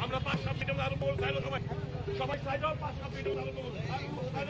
আমরা 5-7 মিটার আরো বল সাইড সবাই সবাই সাইড 5-7 মিটার আরো বল সাইড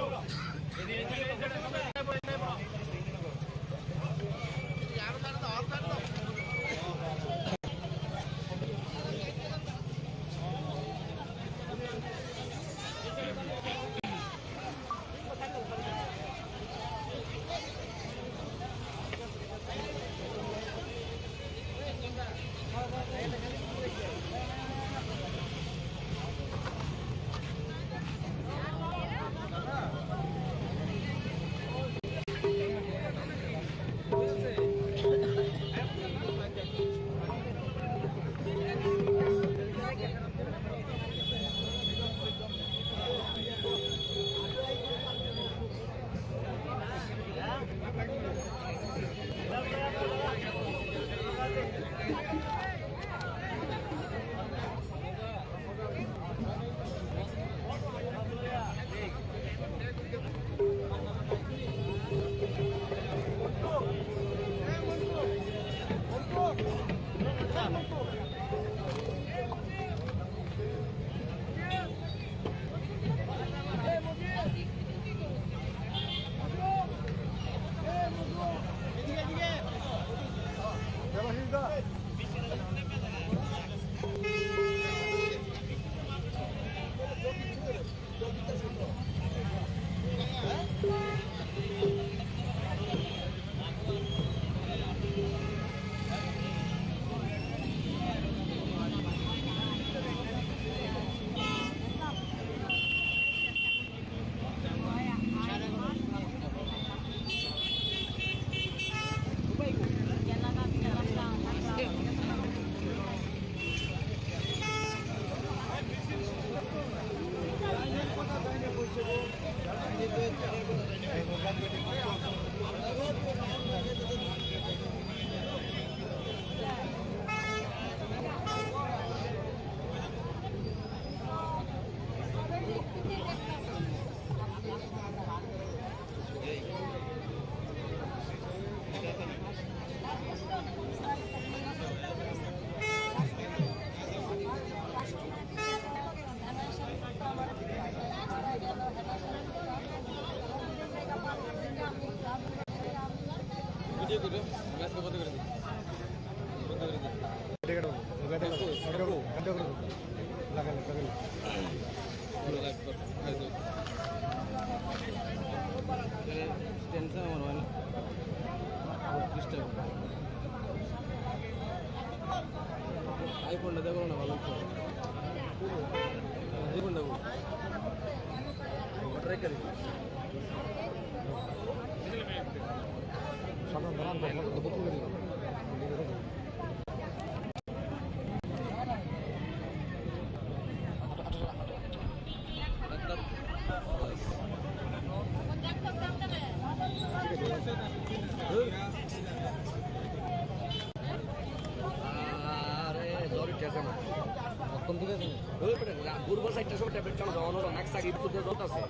পূর্ব সাইডটা সব ট্যাবলেট চালু অন্য নেক্সট আগে ভিতরে জল আছে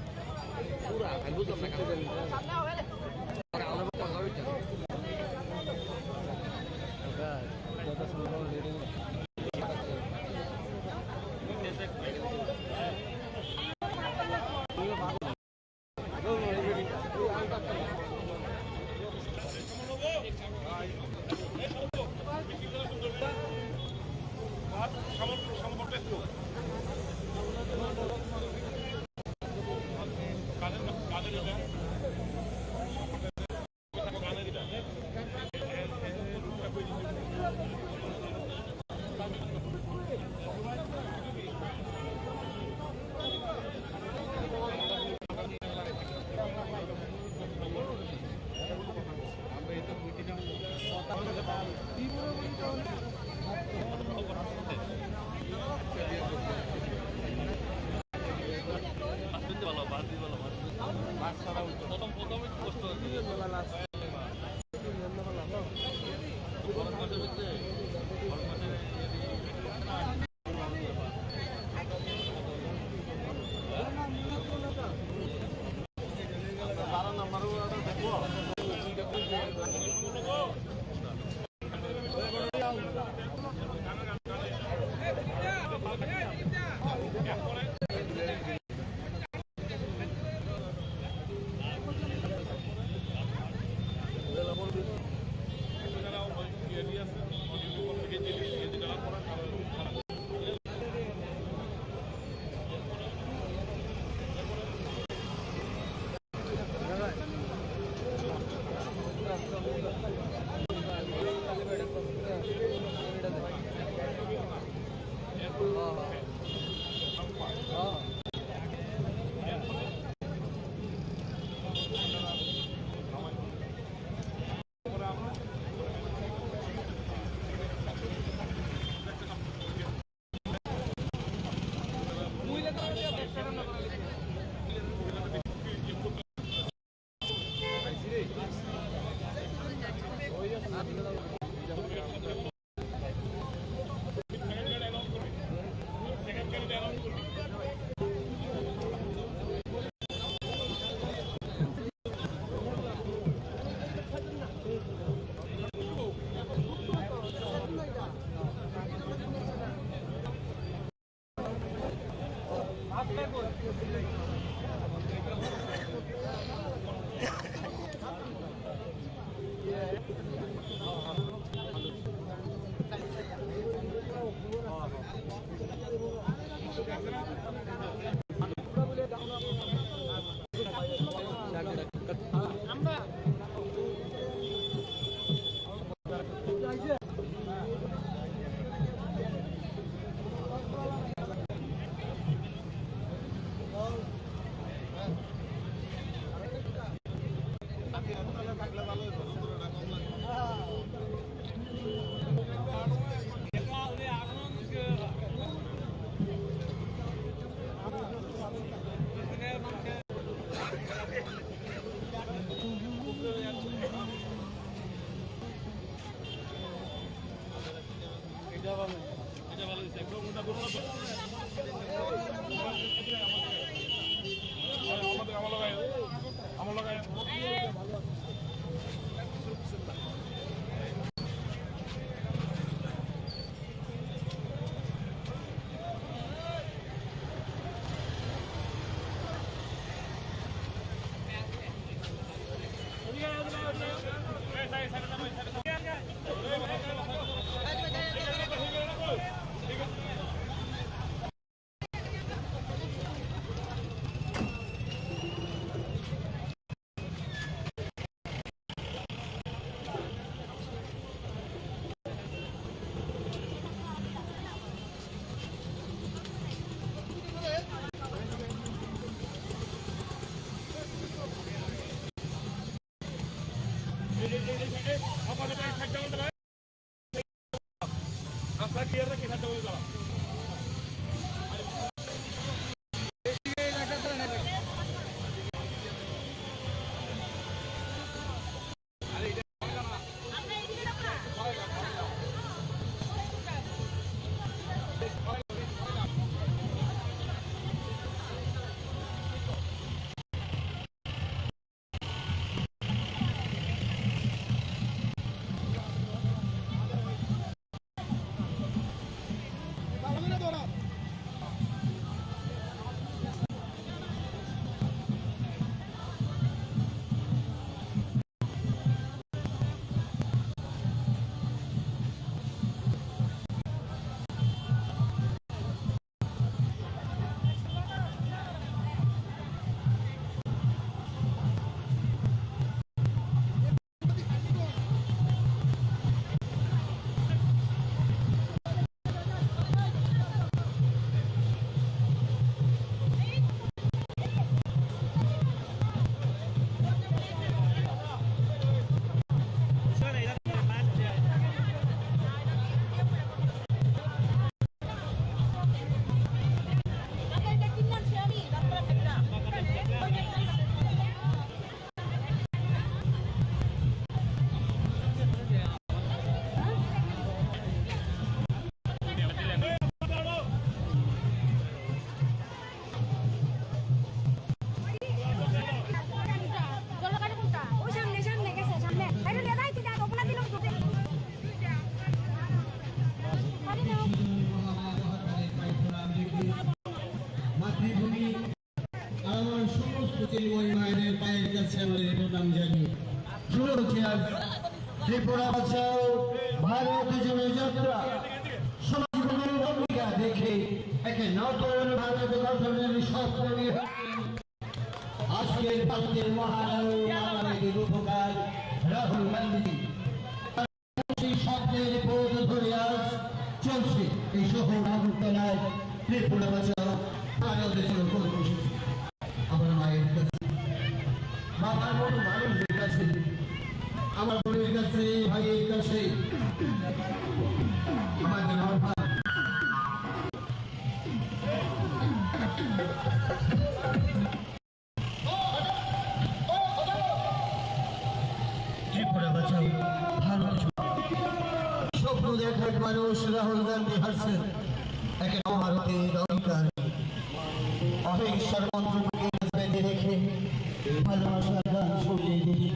পুরা আমি বুঝলাম না কেন ক্লিয়ার রাখি সাথে বলে দাঁড়া মাতৃভূমি আমার সমস্ত চিন্ময় মায়েদের পায়ের কাছে আমাদের প্রণাম জানি শুরু হচ্ছে আজ ত্রিপুরা বাঁচাও ভারত জন্য যাত্রা সমাজের ভূমিকা দেখে একে নতুন ভারত গঠনের স্বপ্ন নিয়ে আজকের ভারতের মহানায়ক উপকার রাহুল গান্ধী সেই স্বপ্নের পথ ধরে আজ চলছে এই শহর আগরতলায় ত্রিপুরা বাঁচাও ভারতের জন্য কর্মসূচি আমার মায়ের কাছে বাবার মতো মানুষের কাছে আমার বোনের কাছে ভাইয়ের কাছে আমাদের ভাই ত্রিপুরা বাঁচাও ভারত স্বপ্ন দেখার মানুষ রাহুল গান্ধী হাসছেন একে ভারতের অধিকার অহিংসার মন্ত্রকে রেখে ভালোবাসার গান শুনে দিই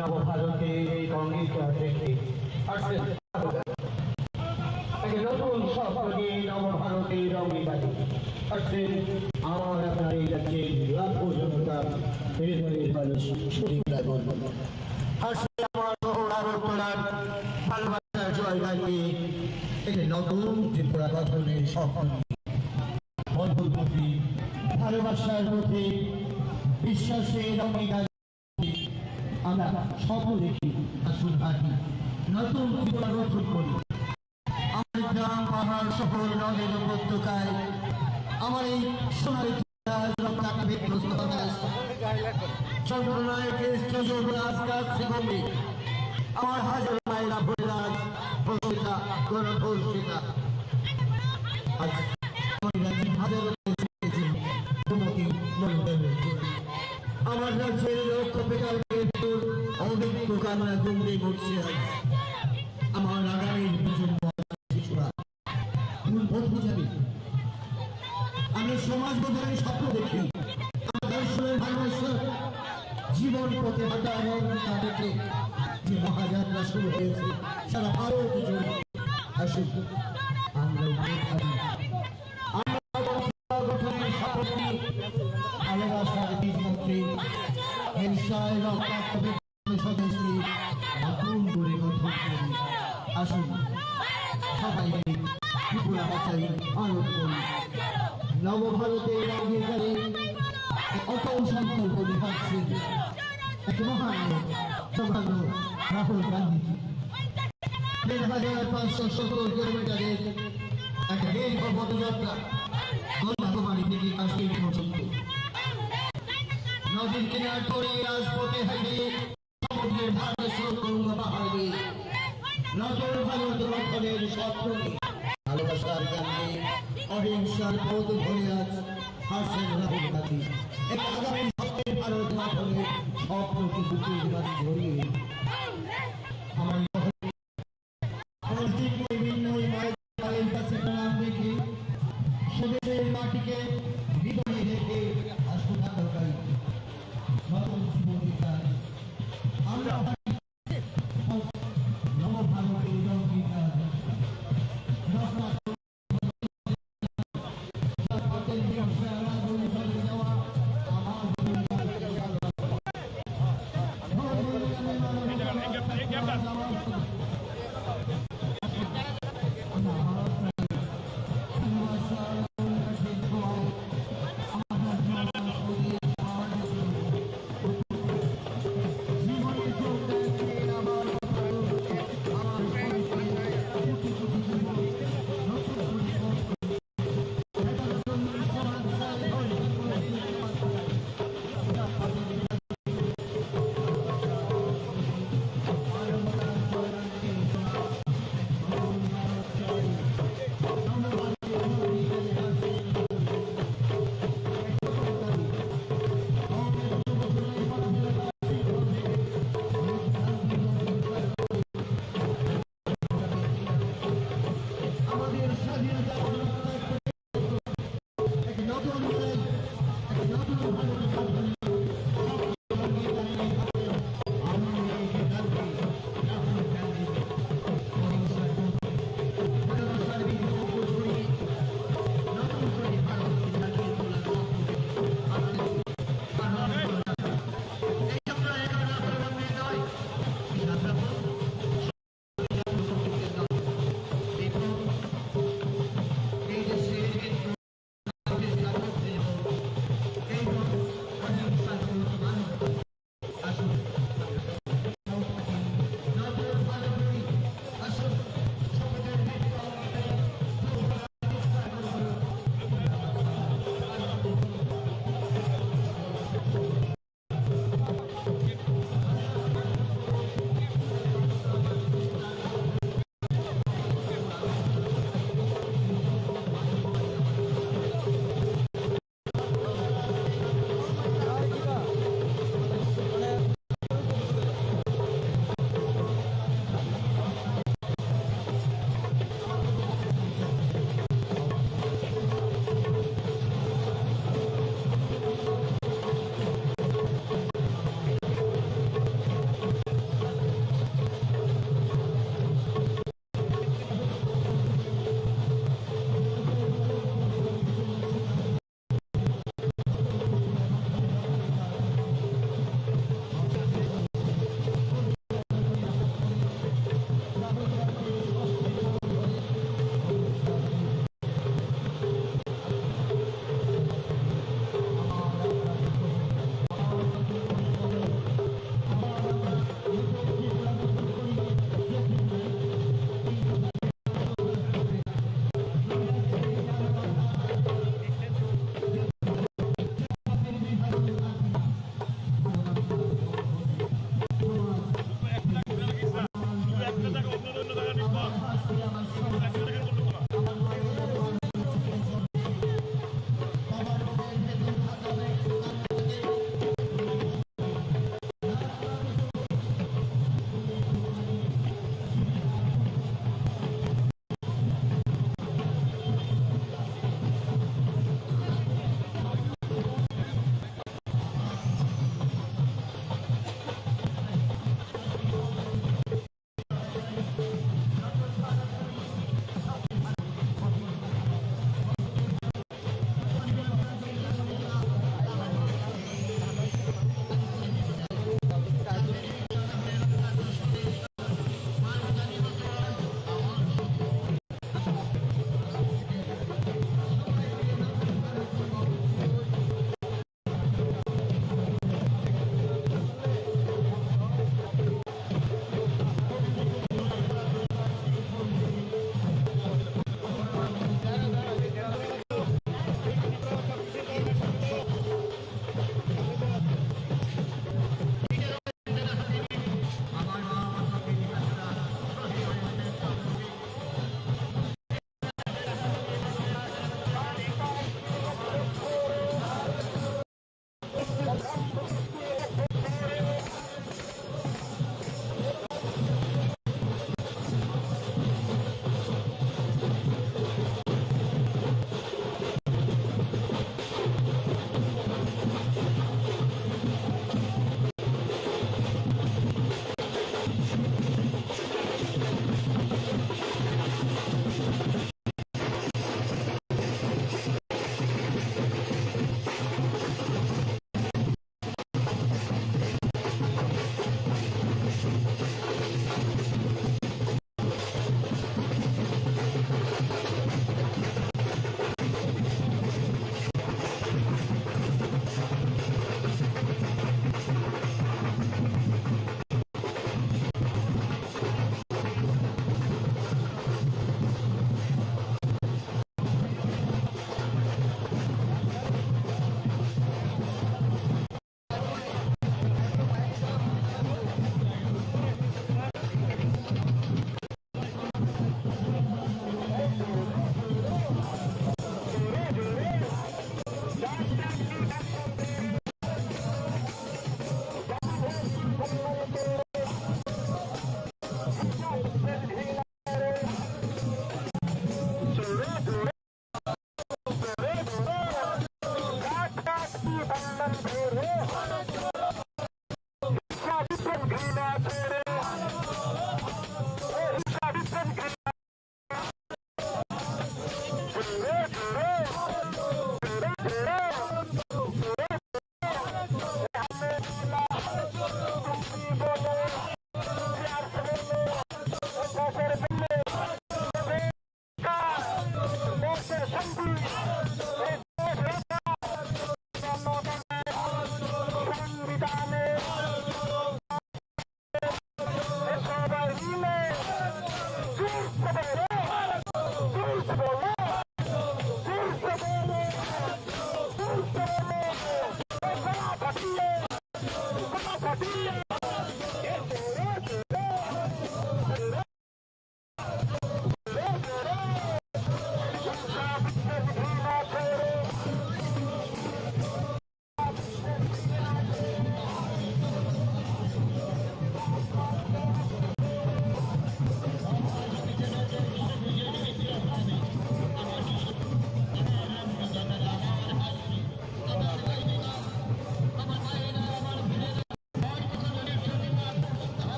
নবভারতের এই অঙ্গীকার দেখে আসছেন নতুন স্বপ্ন নিয়ে নবভারতের অঙ্গীকার আসছেন আমার আপনার এই রাজ্যের লাখো জনতা হৃদয়ের মানুষ শরীর আসছে আমার শহর আগরতলার ভালোবাসার জয়গান নিয়ে একটি নতুন ত্রিপুরা গঠনের স্বপ্ন বন্ধুর ভালোবাসার মধ্যে বিশ্বাসের অঙ্গীকার আমরা স্বপ্ন দেখি আসুন হাঁটি নতুন ত্রিপুরা গঠন করি আমার গ্রাম পাহাড় শহর নগর উপত্যকায় আমার এই সোনালী আমার হাজার মায়েরা ভোলাজ বসিতা গণভোষিতা আজ আমার রাজ্যের লক্ষ বেকার অনেক কান্না গুমড়ে ঘটছে আমার আগামী শিশুরা যাবে আমি সমাজ বদলের স্বপ্ন দেখি আমার ভালোবাসা জীবন পথে হাঁটা এবং তাদেরকে যে মহাযাত্রা শুরু হয়েছে সারা ভারত জুড়ে আসুন আমরা গঠনের শপথ নিয়ে ভালোবাসা নবভারতের অঙ্গীকারে অটল সংকল্প দেখাচ্ছেন এক মহানায়ক সম্মান্য রাহুল গান্ধী। ১,৫৭০ কিলোমিটারের এক দীর্ঘ পদযাত্রা কন্যাকুমারী থেকে কাশ্মীর পর্যন্ত নদীর কিনার করে রাজপথে হাইটে সমুদ্রের ভারতেশ্বর গঙ্গা পাহাড়ে নতুন ভারত গঠনের স্বপ্ন ভালোবাসার গানে অহিংসার পথ ধরে আজ হাসেন রাহুল গান্ধী। এক আগামী স্বপ্নের ভারত গঠনের স্বপ্নকে বুকের মাঝে ধরিয়ে আমার মায়ের কাছে প্রণাম রেখে স্বদেশের মাটিকে হৃদয়ে রেখে আসুন দরকারি নতুন জীবন আমরা নবভারতের অঙ্গীকার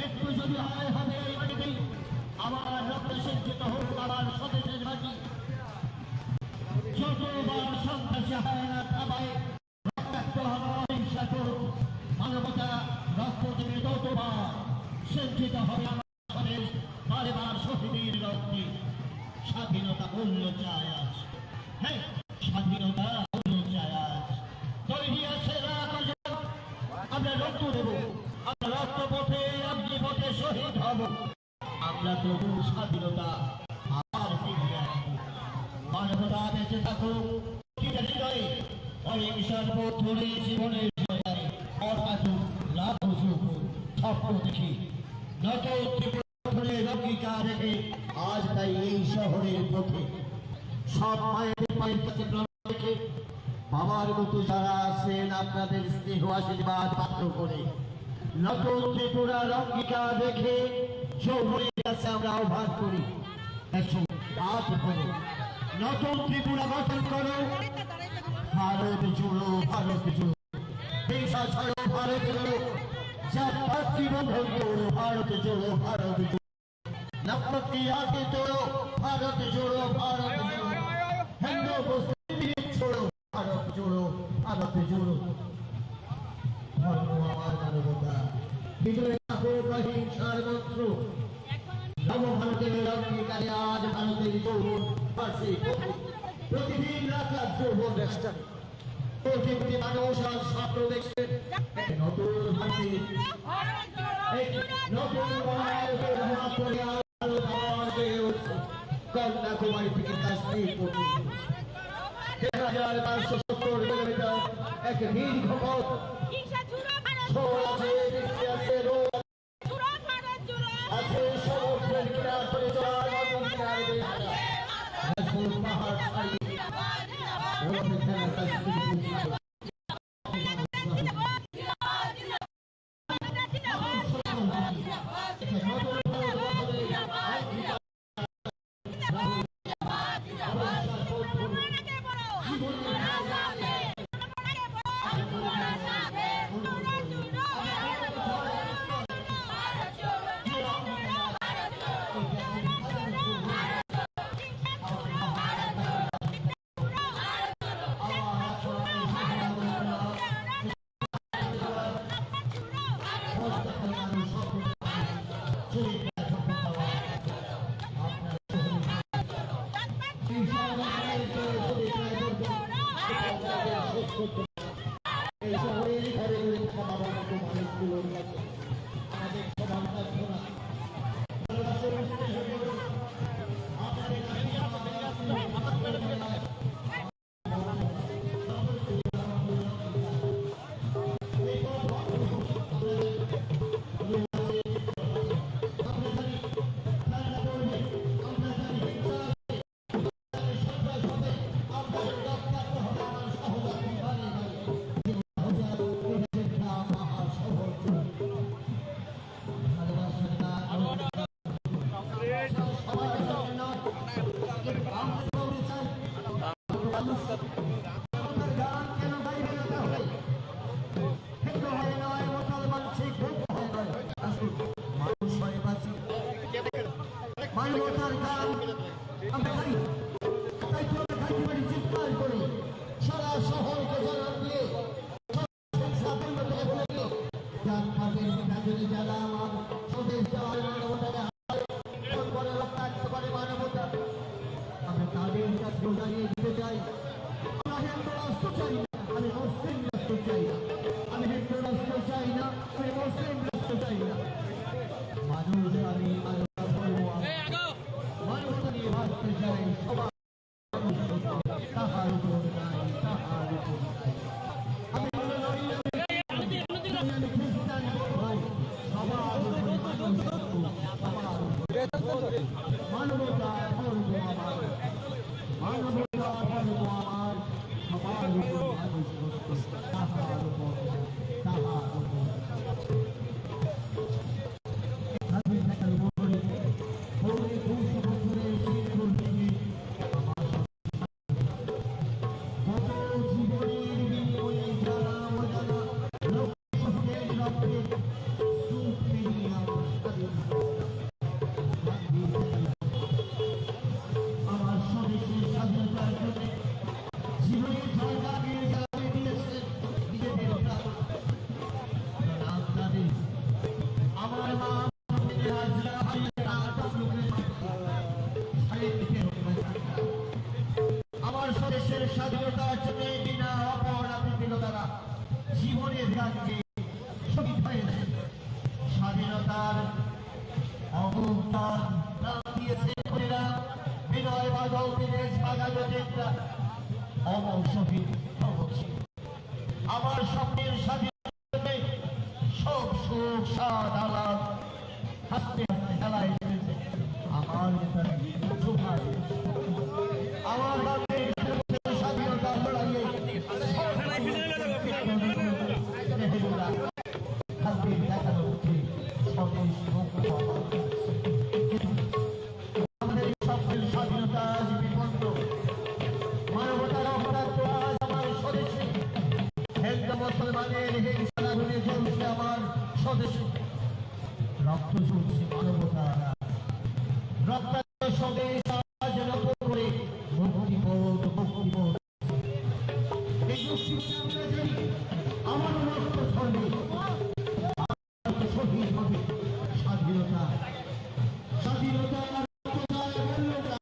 একটু যদি হয় হবে এই মাটিতেই আমার রক্ত সজ্জিত হোক আমার স্বদেশের মাটি। যতবার সন্ত্রাসী হয় না থামায় রক্তাক্ত হওয়া অহিংসা করুক মানবতা রক্ত দিয়ে যতবার সজ্জিত হবে আমার স্বদেশ বারেবার শহীদের রক্তে স্বাধীনতা মূল্য চায় আজ। হ্যাঁ, স্বাধীনতা মূল্য চায় আজ। তৈরি আছে আমরা রক্ত দেব, আমরা রক্ত পথে অগ্নি পথে শহীদ হব। আমরা তবু স্বাধীনতা আবার ফিরিয়ে আসবো। মানবতা বেঁচে থাকুক হৃদয়ে, অহিংসার পথ ধরে জীবনের জয় অর্থাৎ লাভ সুখ স্বপ্ন দেখি নত ত্রিপুরে লঙ্কিকা রেখে আজ তাই এই শহরের পথে সব মায়ের পায়ের কাছে রেখে বাবার মতো যারা আছেন আপনাদের স্নেহ আশীর্বাদ পাত্র করে নতুন ত্রিপুরা লঙ্কিকা দেখে যৌবনের কাছে আমরা আহ্বান করি, হাত করো, নতুন ত্রিপুরা গঠন করো। ভারত জোড়ো, ভারত জোড়ো, হিংসা ছাড়ো, ভারত জোড়ো, জাতি বন্ধন করো, ভারত জোড়ো, ভারত জোড়ো, নফরতি আগে তোড়ো, ভারত জোড়ো, ভারত জোড়ো, হিন্দু মুসলিম ছোড়ো, ভারত জোড়ো, ভারত জোড়ো। ধর্ম আমার মানবতা, বিদ্রোহ অহিংসার মন্ত্র নবভারতের অঙ্গীকারে আজ ভারতের যৌবন পাশে প্রতিদিন লাখ লাখ যৌবন কোটি কোটি মানুষ আজ স্বপ্ন দেখছেন নতুন ভারতের নতুন কন্যাকুমারী থেকে কাশ্মীর পর্যন্ত 1570 কিলোমিটার এক দীর্ঘ পথ আছে সমুদ্রের কিনার করে চলার মতন কিনারে পাহাড় ছাড়িয়ে এই শহরের ঘরে ঘরে থাকা বাবার মতো মানুষগুলোর কাছে আমাদের সবার প্রার্থনা ভালোবাসার আপনাদের মানবতার গান আমরা গাই, তাই তো আমরা গাইতে পারি চিৎকার করে সারা শহরকে জানান দিয়ে যান পাবেন বিভাজনে যারা আমার স্বদেশ যাওয়ার মানবতাকে করে রক্ষার্থ করে মানবতা আমরা তাদের কাছে দাঁড়িয়ে দিতে চাই। আমরা হিন্দু রাষ্ট্র চাই না, আমি মুসলিম রাষ্ট্র চাই না, আমি হিন্দু রাষ্ট্র চাই না, আমি মুসলিম রাষ্ট্র চাই না। মানুষ আমি মানবতা নিয়ে ভাবতে চাই, সবার তাহার উপর নাই, তাহার উপর নাই। আমি মনে করি আমি খ্রিস্টান ভাই, সবার উপরে মানবতা করবো আমার, মানবতা করবো আমার, সবার উপর মানুষ তাহার উপর, তাহার উপর। আমার স্বদেশের স্বাধীনতার জন্য জীবনের জায়গা দিয়ে জ্বালিয়ে দিয়েছেন নিজেদের প্রাণ। আপনাদের আমার মা আমার স্বদেশের স্বাধীনতার জন্য বিনা অপরাধীর দ্বারা জীবনের রাজ্যে শহীদ হয়েছে। স্বাধীনতার অবদান দিয়েছে বিনয় বাদল দীনেশ বাগানোদেররা অমর শহীদ ভগৎ সিং। আমার স্বপ্নের স্বাধীনতাতে সব সুখ সাদ আলাপ হাসতে হাসতে খেলায় এসেছে আমার নেতারা সুভাষ। আমার বাপের স্বাধীনতা লড়াইয়ে নেহরুরা হাতে দেখানো হচ্ছে স্বদেশ মুক্ত আমাদের স্বপ্নের স্বাধীনতা আজ বিপন্ন। মানবতার অপরাধ আজ আমার স্বদেশে, হিন্দু মুসলমানের হিংসা ঘুরে চলছে আমার স্বদেশে। রক্ত চলছে মানবতার, রক্তাক্ত স্বদেশ আজ নতুন করে মুক্তিবোধ মুক্তিবোধ। এই মুক্তিবোধে আমরা জানি আমার রক্ত ঝরবে, আমার শহীদ হবে স্বাধীনতা। স্বাধীনতা স্বাধীনতা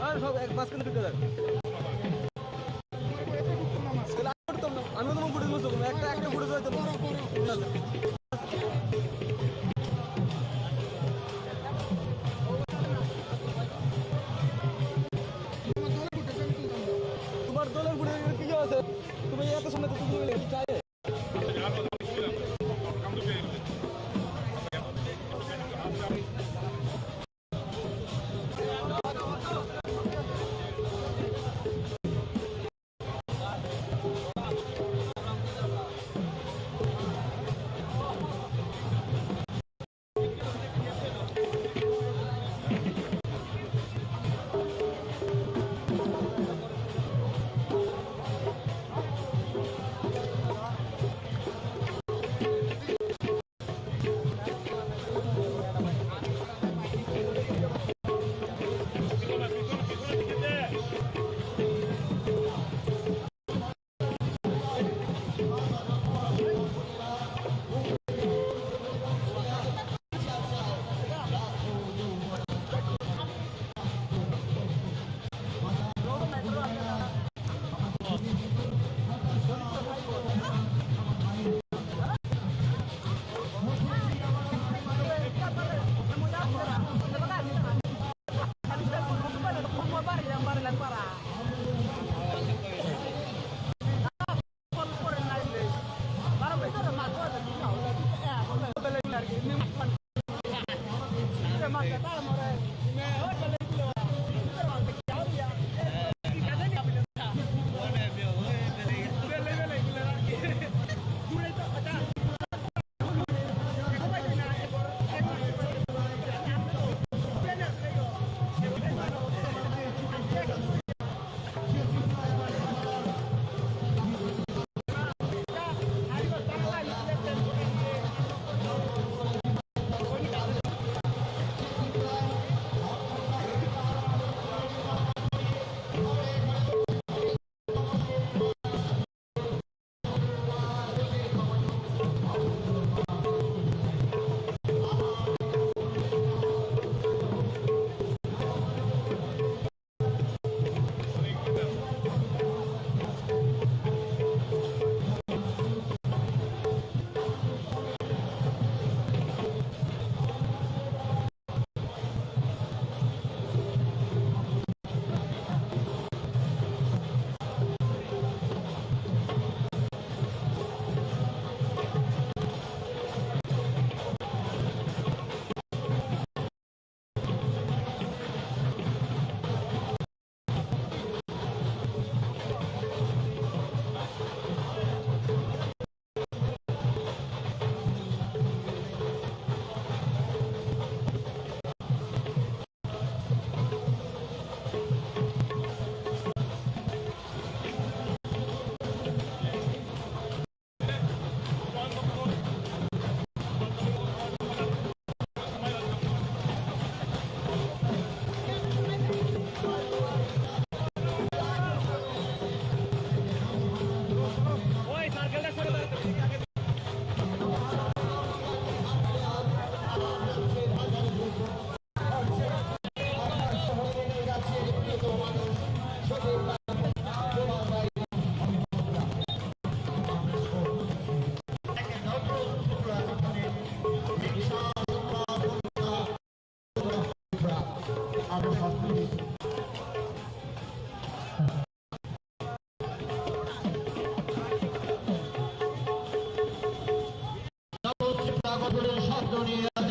আর সব এক মাস কিন্তু ঢুকে যাবে আমি তোমার ফুটে বলছো একটা ফুটে যাইতো তোমার দলের ফুটে কি আছে তুমি এত সময় তো তুমি চাই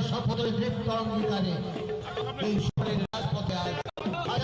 শপথের দীপ্ত অঙ্গীকারে এই শহরের রাজপথে আজ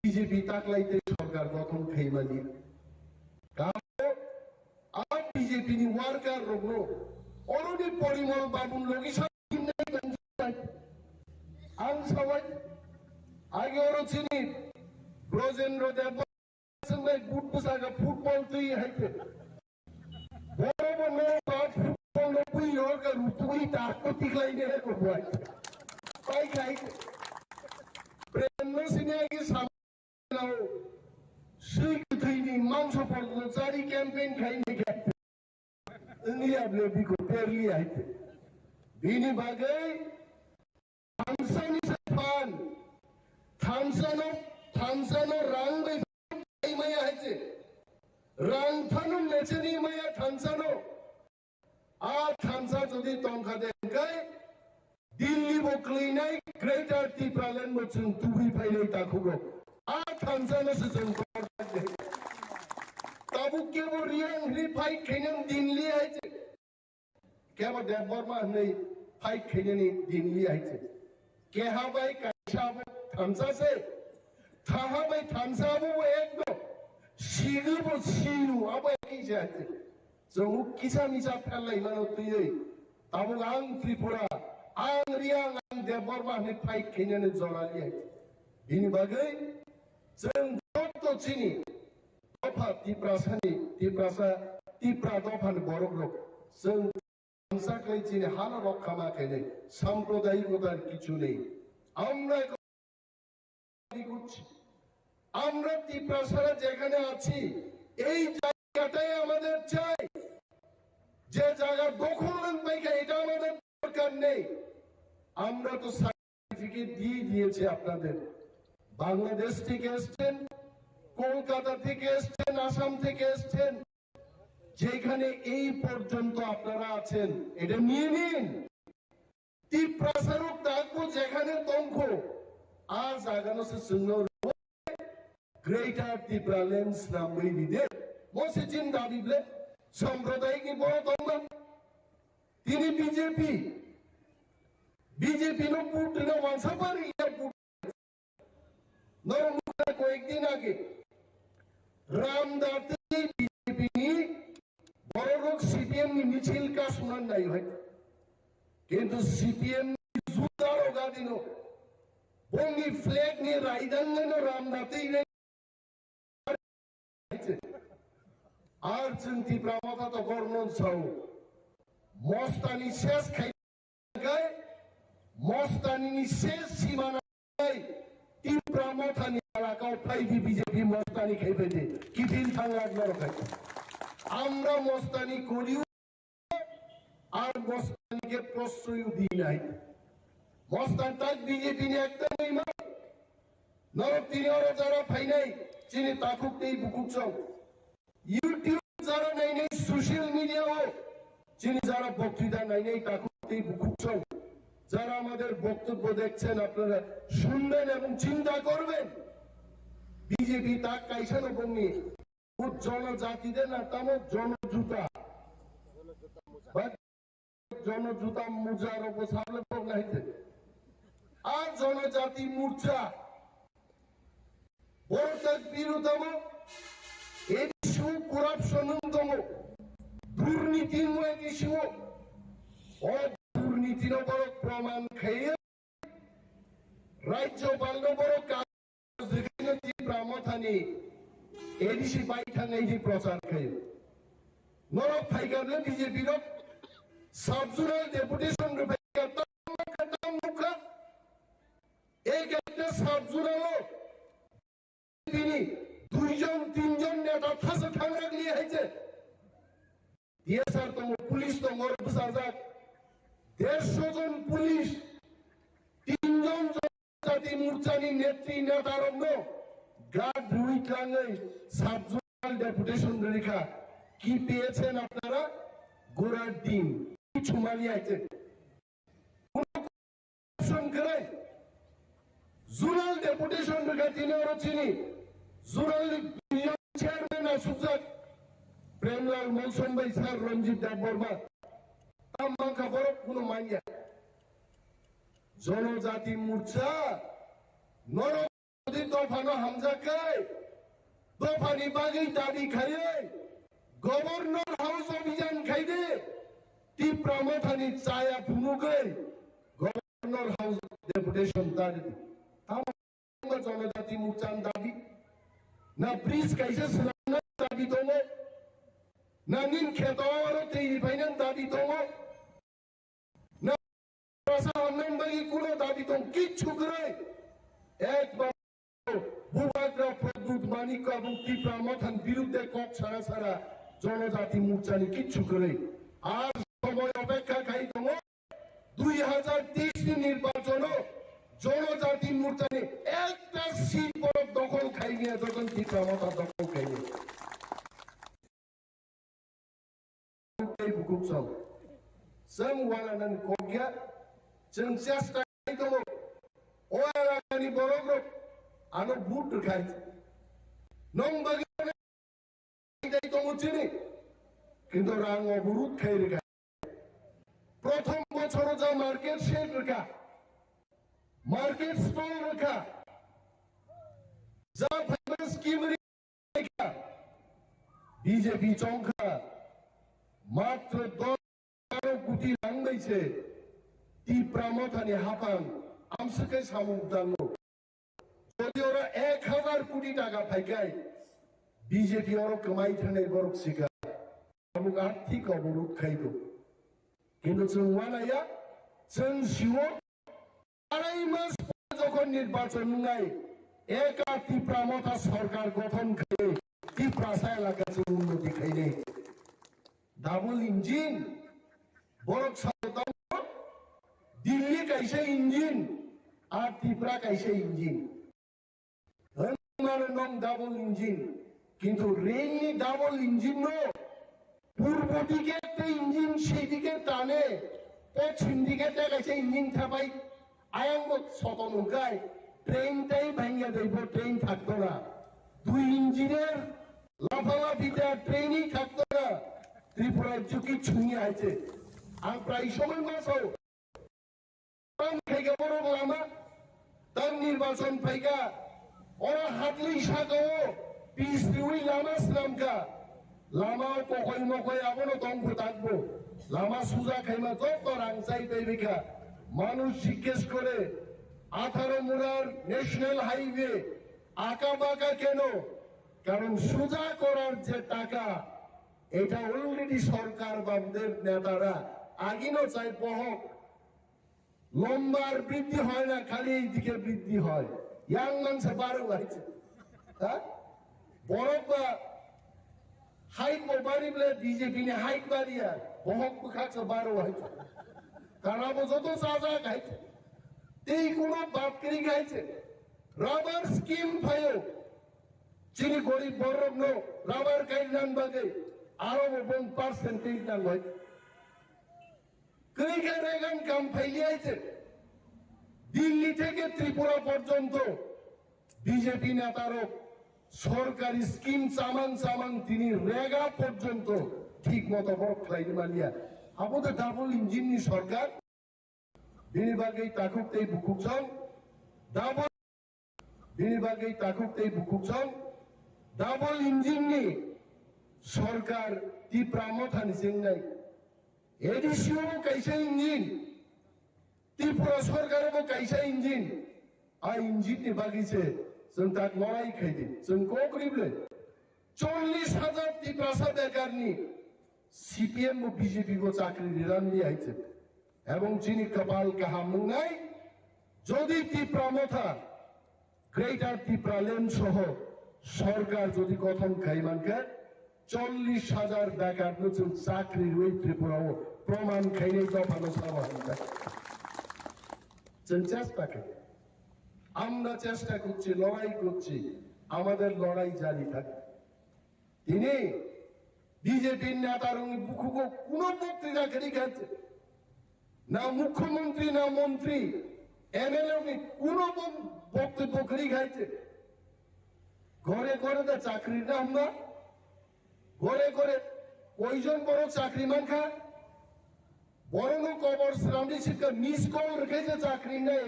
বিজেপি তাকলাইতে সরকার গঠন খাইবানি আর বিজেপি ni ওয়ার্কার রগনো অলরেডি পরিমল বাবুন লগি আং সবাই আগে ওর চিনি ব্রজেন্দ্র দেব সঙ্গে গুড পুসাগা ফুটবল তুই হাইতে বড় বড় ফুটবল তুই ওর রুতুই তা কতিলাইনে কো ভাই পাই খাই প্রেম সিনেগি Sri Manso Sari campaign kind of India Blebico, Perli Ite. Bini Bagay, Thompson is a fan. Thompson rang with Maya Hite. Rang Thanu Mechani Maya Thompsono. Ah, Thompson to the Tonka Guy. Dilly Boklinai, Greater Tipalan Mutsun, Tubi Pay Takugo. Ah, Thompson is a Tabuk के वो रियांग री fight खेलने दिन लिया है चे क्या वो डेबर में नहीं फाइट खेलने दिन लिया है चे क्या हाँ भाई कैसा वो थम्सा से था हाँ भाई थम्सा वो एक दो शीगु वो शीनु अब एक ही जाते जो वो किसा मिसा फैला इमान होती है ताबुक आंग त्रिपुरा आंग रियांग आंग डेबर में नहीं फाइट खेलने जोड़ा लिया है इन्हीं बागे जंग तो चीनी Dopa Tiprasani, Tipra Dopan Borok, Sun Saklay Chini Hanarok Kamakene, Samprodaigodan Kichune. Amra Amra Tiprasara Jagana Achi, Ei Jagatae Amader Chai, Jaga Dokulan Make a Damadan Kane. Amra to certificate D. After them. Bangladesh Tickeston. Kolkata থেকে এসছেন, আসাম থেকে এসছেন, যেখানে এই পর্যন্ত আপনারা আছেন এটা নিয়ে নিন। তীপ্রাসারক থাকবো যেখানে তঙ্ক আজ আগানো সে সুন্দর গ্রেটার ত্রিপুরাল্যান্ড নামই বিদে বসে চিন্তা বিবলে সাম্প্রদায়িক বড় তঙ্গা তিনি বিজেপি নো পুট না ওয়ানসাপার ইয়ার পুট নরমুখা কয়েকদিন আগে রামদাতে বিজেপি নি বড় লোক সিপিএম নি মিছিল কা শুনান নাই হয় কিন্তু সিপিএম জুতার ওগা দিনো বঙ্গি ফ্ল্যাগ নিয়ে রাইদাঙ্গন রামদাতেই আর চিন্তি প্রামতা তো বর্ণন ছাও মস্তানি শেষ খাই মস্তানি শেষ সীমানা প্রামথানি এলাকাও ফাইভি বিজেপি মস্তানি খাই পেতে কি দিন থাকলো খাই আমরা মস্তানি করিও আর মস্তানিকে প্রশ্রয় দিই নাই মস্তান তাক বিজেপি নিয়ে একটা নেই মা নরক তিনি ওরা যারা ফাই নাই চিনি তাকুক নেই বুকুক চাও ইউটিউব যারা নাই নেই সোশ্যাল মিডিয়াও যিনি যারা বক্তৃতা নাই নেই তাকুক নেই বুকুক চাও যারা আমাদের বক্তব্য দেখছেন আপনারা শুনবেন এবং চিন্তা করবেন বিজেপি তাক কাইসানো বঙ্গি জনজাতিদের না তামো জনজুতা জনজুতা মুজার অবসালে বঙ্গাইতে আর জনজাতি মূর্ছা বড় বিরুদ্ধম এই ইস্যু করাপশন দুর্নীতি ইস্যু দুর্নীতির বড় প্রমাণ খাইয়ে রাজ্যপাল বড় প্রামথানি এডিসি বাইথাঙ্গাই প্রচার খাই নরক ফাইগাবলে বিজেপির সাবজুরাল ডেপুটেশন এই ক্ষেত্রে সাবজুরালও তিনি দুইজন তিনজন নেতা থাসে থাঙ্গা নিয়ে হয়েছে ডিএসআর তম পুলিশ তম সাজাক 150 জন পুলিশ 3 জন জাতি মূর্ছানি নেত্রী নেতারঙ্গ গার্ড রুইকাঙ্গাই সাবজুরাল ডেপুটেশন রেখা কি পেয়েছেন আপনারা গোড়ার ডিম কিছু মানি আছে জুরাল ডেপুটেশন রেখা তিনি ওরা চিনি জুরাল চেয়ারম্যান আসুক প্রেমলাল মৌসুম ভাই স্যার রঞ্জিত দেব বর্মা আমবাঙ্কা বড় কোন মানিয়া জনজাতি মূর্ছা নরদি দফানো হামজাকাই দফানি বাগেই দাবি খাইয়ে গভর্নর হাউস অভিযান খাইদে তীব্রামথানি চায়া ফুনুকে গভর্নর হাউস ডেপুটেশন দাবি জনজাতি মূর্ছান দাবি না ব্রিজ কাইসে স্নান দাবি দङ না নিন খেতাওয়ার তৈরি ফাইনান দাবি দङ না রাসা অন্যান্য বাকি কোনো দাবি দङ কিচ্ছু করে একবার ভূভাগ্রা প্রদ্যুৎ মানিক এবং তীব্রামথান বিরুদ্ধে কক ছাড়া ছাড়া জনজাতি মূর্ছানি কিচ্ছু করে আর সময় অপেক্ষা খাই দङ 2023 নির্বাচন জনজাতি মূর্ছানি একটা সিট বড় দখল খাইনি যখন তীব্রামথা দখল খাইনি जों वालानान कगिया जों चेष्टा दङ ओ एलाकानि बर' ग्रुप आनो बुट खाय नं बागि दङ चिनि किन्तु रां अबरुद खाय रेखा प्रथम बछर जा मार्केट शेड रेखा मार्केट स्टल रेखा जा फाइनान्स स्कीम रेखा बीजेपी चंखा मात्र 10 কোটি রাং দিয়েছে তীব্রামথানি হাপান আমসকে সামুদানো যদি ওরা 1000 কোটি টাকা পাইকাই বিজেপি ওর কমাই থানে বরক শিকা এবং আর্থিক অবরোধ খাইতো কিন্তু जों वानाया जों जिउ 2.5 মাস যখন নির্বাচন নাই একা তীব্রামথা সরকার গঠন করে তীব্রাসা এলাকাতে উন্নতি খাইলে ডাবল ইঞ্জিন বরক সাউদাম দিল্লি কাইসে ইঞ্জিন আর ত্রিপুরা কাইসে ইঞ্জিন ত্রিপুরার নং ডাবল ইঞ্জিন কিন্তু রেলনি ডাবল ইঞ্জিন নো পূর্ব দিকে একটা ইঞ্জিন সেই দিকে টানে পশ্চিম দিকে দেখাচ্ছে ইঞ্জিন থাপাই আয়াঙ্গ শতনৌকায় ট্রেনটাই ভেঙে দেব ট্রেন থাকতো না দুই ইঞ্জিনের লাফালাফিটা ট্রেনই থাকতো না ত্রিপুরার ঝুঁকি ছুঁয়ে আছে আর প্রায় সময় মাসও থেকে বড় লামা তার নির্বাচন ফাইকা ওরা হাতলি সাগাও পিস দিউই লামা স্লামকা লামা পকই মকই আবনো দংফ থাকবো লামা সুজা খাইমা যত রাংসাই দেবিকা মানুষ জিজ্ঞেস করে 18 মুরার ন্যাশনাল হাইওয়ে আঁকা বাঁকা কেন কারণ সোজা করার যে টাকা এটা অলরেডি সরকার বাবুদের নেতারা আগিনো চাই বহক লম্বার বৃদ্ধি হয় না খালি এই দিকে বৃদ্ধি হয় ইয়াং মানুষ বারো হয়েছে হ্যাঁ বরফ বা হাইট বাড়ি বলে বিজেপি নে হাইট বাড়িয়া বহক খাচ্ছে বারো হয়েছে কারণ যত চাজা খাইছে এই কোনো বাপকেরি খাইছে রাবার স্কিম ফাইও যিনি গরিব বড় নো রাবার কাইলান বাগে আরো 1% নাম হয় রেগান কাম ফাইলিয়েছে দিল্লি থেকে ত্রিপুরা পর্যন্ত বিজেপি নেতারও সরকারি স্কিম চামান তিনি রেগা পর্যন্ত ঠিক মতো খাইতে মালিয়া আমাদের ডাবল ইঞ্জিন সরকার বিনিবাগেই তাকুকতেই বুকুকছন ডাবল বিনিবাগেই তাকুকতেই বুকুকছন ডাবল ইঞ্জিন নি সরকার তি প্রামথানি চেন্নাই एडीसीओ कैसा इंजिन त्रिपुरा सरकार कैसा इंजिन आ इंजिन नि बागी से जों दा लड़ाई खाइदि जों कोग्रिबले 40,000 त्रिपुरा बेकारनि सीपीएम ও বিজেপি को চাকরি দিলাম নি আইছে এবং যিনি কপাল কাহামুনাই যদি ত্রিপুরা মথা গ্রেটার ত্রিপুরা ল্যান্ড সহ সরকার যদি গঠন খাইমানকে 40,000 বেকার নতুন চাকরি ওই ত্রিপুরাও প্রমাণ খাইলে দফানো সারা চেষ্টা করি আমরা চেষ্টা করছি লড়াই করছি আমাদের লড়াই জারি থাকে তিনি বিজেপির নেতার বুকুকে কোনো বক্তৃতা করে খাচ্ছে না মুখ্যমন্ত্রী না মন্ত্রী এমএলএ কোনো বক্তব্য করে খাইছে ঘরে ঘরে তো চাকরি না আমরা ঘরে ঘরে কয়জন বড় চাকরি মান খা বড় কবর শ্রামী শিক্ষা মিস কল রেখেছে চাকরি নেই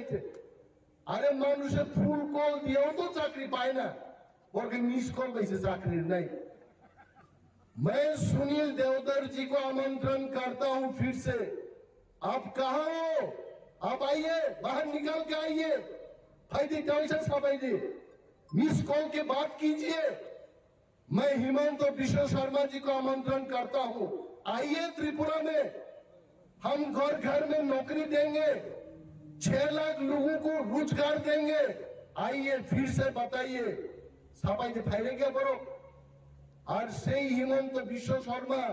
আরে মানুষের ফুল কল দিয়েও তো চাকরি পায় না বরকে मिस कॉल वैसे चाकरी नहीं। मैं सुनील देवधर जी को आमंत्रण करता हूं फिर से, आप कहां हो? आप आइए, बाहर निकल के आइए, फायदे फायदे मिस कॉल के बात कीजिए। मैं हिमंत और विश्व शर्मा जी को आमंत्रण करता हूं, आइए त्रिपुरा में, हम घर घर में नौकरी देंगे, 6 लाख लोगों को रोजगार देंगे। आइए फिर से बताइए सबाई फाइले क्या करो। और से हिमंत विश्व शर्मा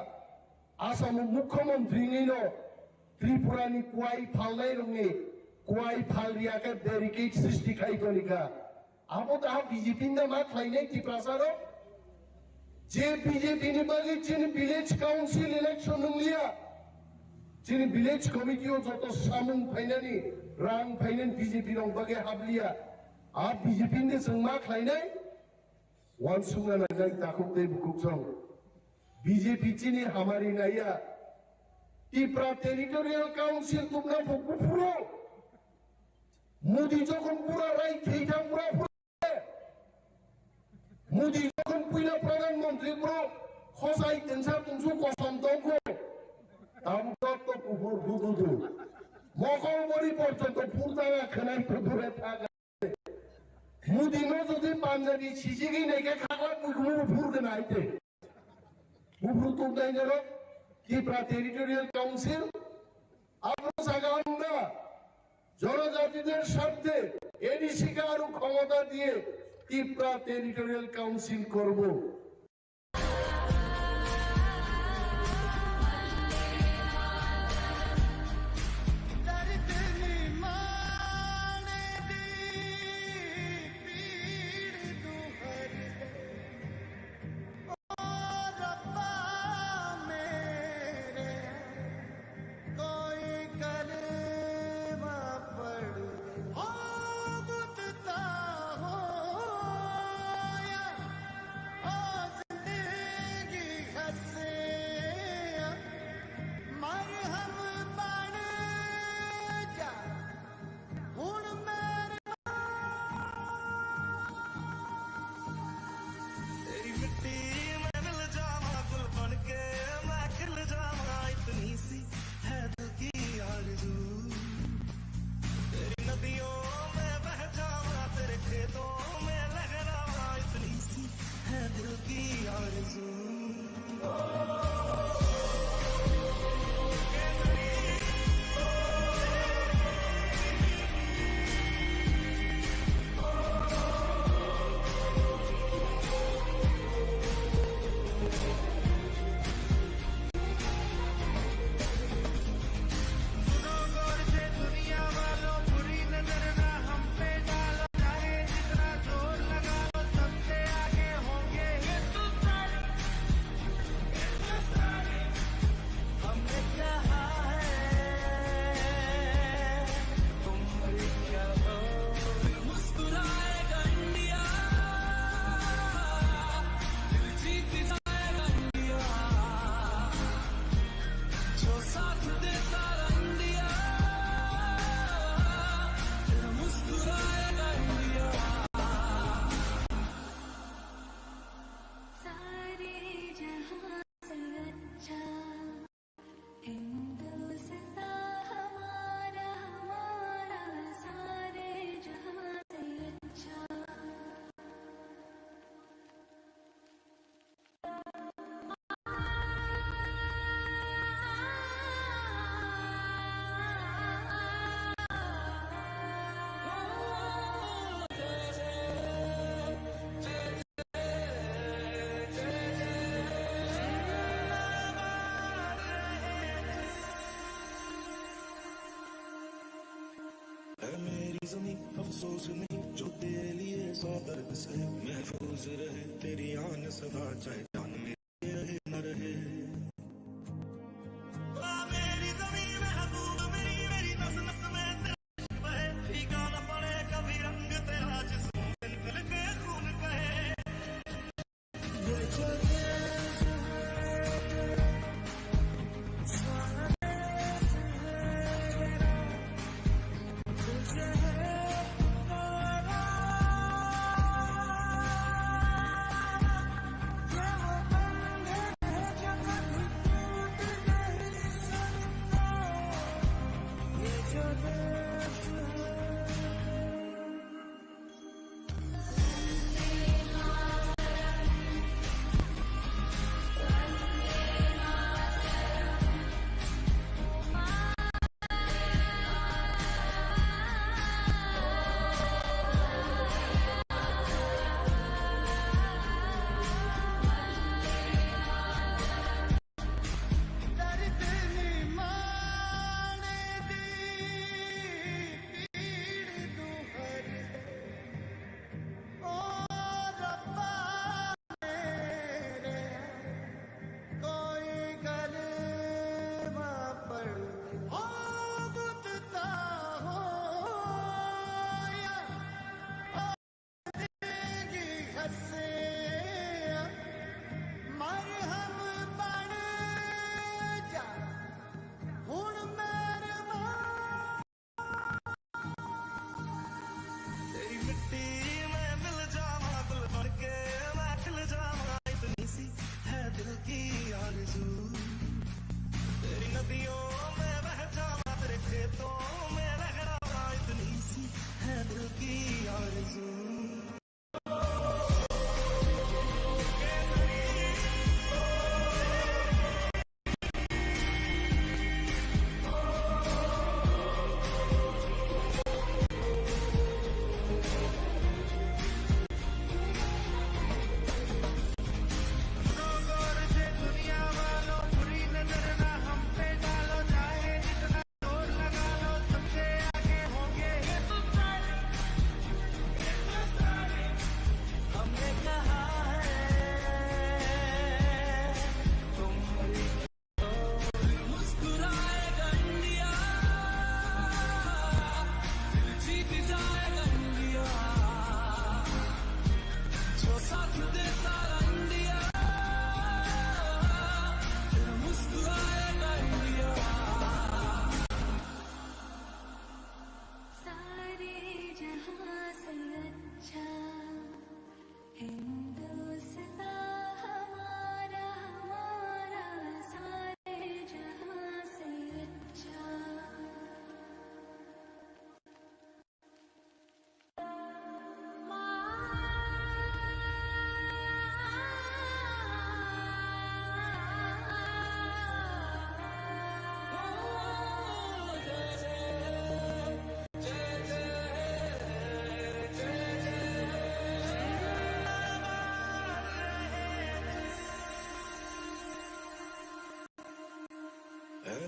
आसाम मुख्यमंत्री नीनो त्रिपुरा नि कुआई फालनाय रंगे कुआई फाल रिया के बैरिकेड सृष्टि खाई तो लिखा आपो ता बीजेपी ने मा खाइने त्रिपुरा सारो जे बीजेपी ने बागी चिन विलेज काउंसिल इलेक्शन लिया चिन विलेज कमिटी ओ जो तो सामुन फाइनानी रां फाइनान बीजेपी रंग बागे हाबलिया आप बीजेपी ने संग मा खाइने वन सुंगा ना जाई ताकुक दे बुकुक संग बीजेपी चिनी हमारी नया त्रिपुरा टेरिटोरियल काउंसिल तुमना फुकुफुरो मोदी যখন পুরা রাই থেইটা পুরা মোদি যখন পুইলা প্রধানমন্ত্রী পুরো খসাই তেনসা তুমসু কসম দংকো তামকত তো পুকুর হুদুদু মকলবরি পর্যন্ত ফুরতানা খানাই দূরে থাকা মোদি নো যদি পাঞ্জাবি সিজিগি নেকে খালা পুকুর ফুরতে নাইতে পুকুর তো তাই জানো त्रिपुरा टेरिटोरियल काउंसिल আমরা সাগাম না জনজাতিদের স্বার্থে এডিসি কে আরো ক্ষমতা দিয়ে त्रिपुरा টেরিটোরিয়াল কাউন্সিল করব। है मेरी ज़मीं अफसोस नहीं जो तेरे लिए सौ दर्द से महफूज रहे तेरी आन सदा चाहे जान मेरी रहे न रहे मेरी ज़मीं महबूब मेरी नस नस में तेरा इश्क बहे फीका न पड़े कभी रंग तेरा जिस्म से निकल के खून बहे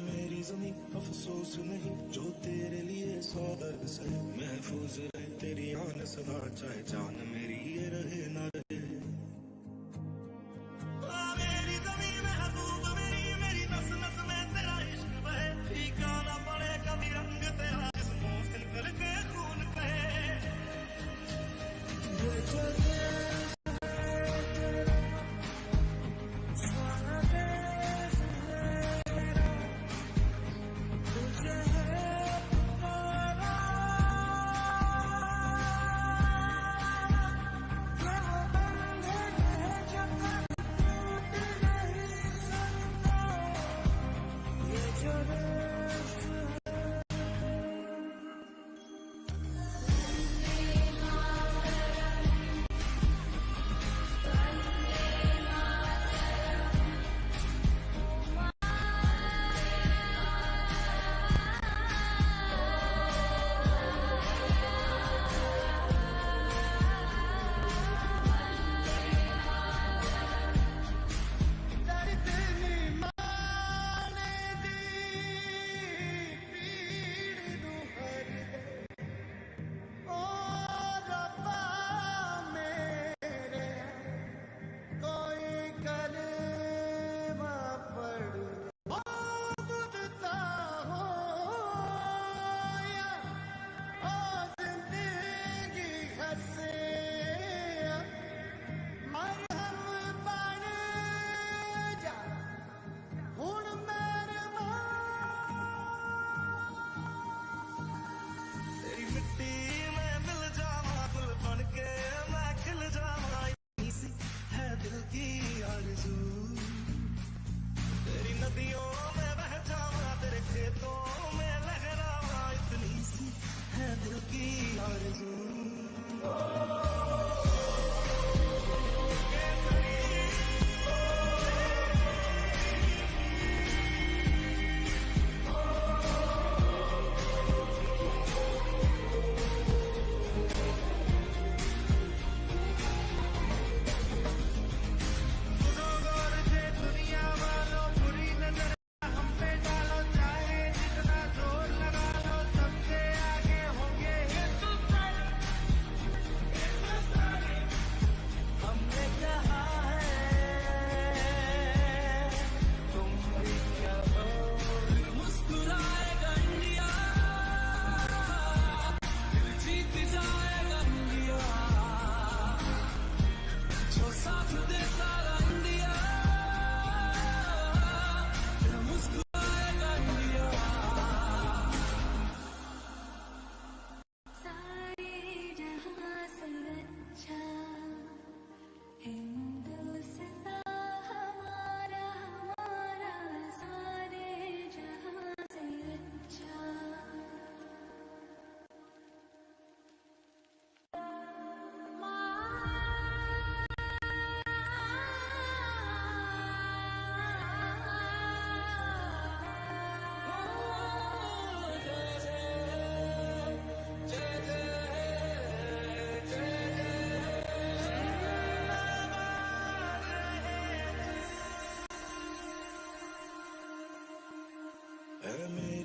मेरी ज़मीं अफसोस नहीं जो तेरे लिए सौ दर्द से महफूज रहे तेरी आन सदा चाहे जान मेरी ये रहे न रहे मेरी ज़मीं महबूब मेरी नस नस में तेरा इश्क बहे फीका न पड़े कभी रंग तेरा जिस्मों से निकल के खून बहे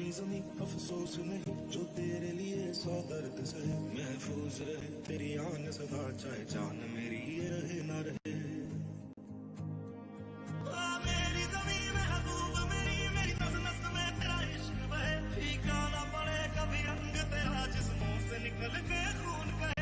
मेरी ज़मीं अफसोस नहीं जो तेरे लिए सौ दर्द सहे महफूज रहे तेरी आन सदा चाहे जान मेरी ये रहे ना रहे मेरी ज़मीं महबूब मेरी नस नस में तेरा इश्क बहे फीका ना पड़े कभी रंग तेरा जिस्मों से निकल के खून बहे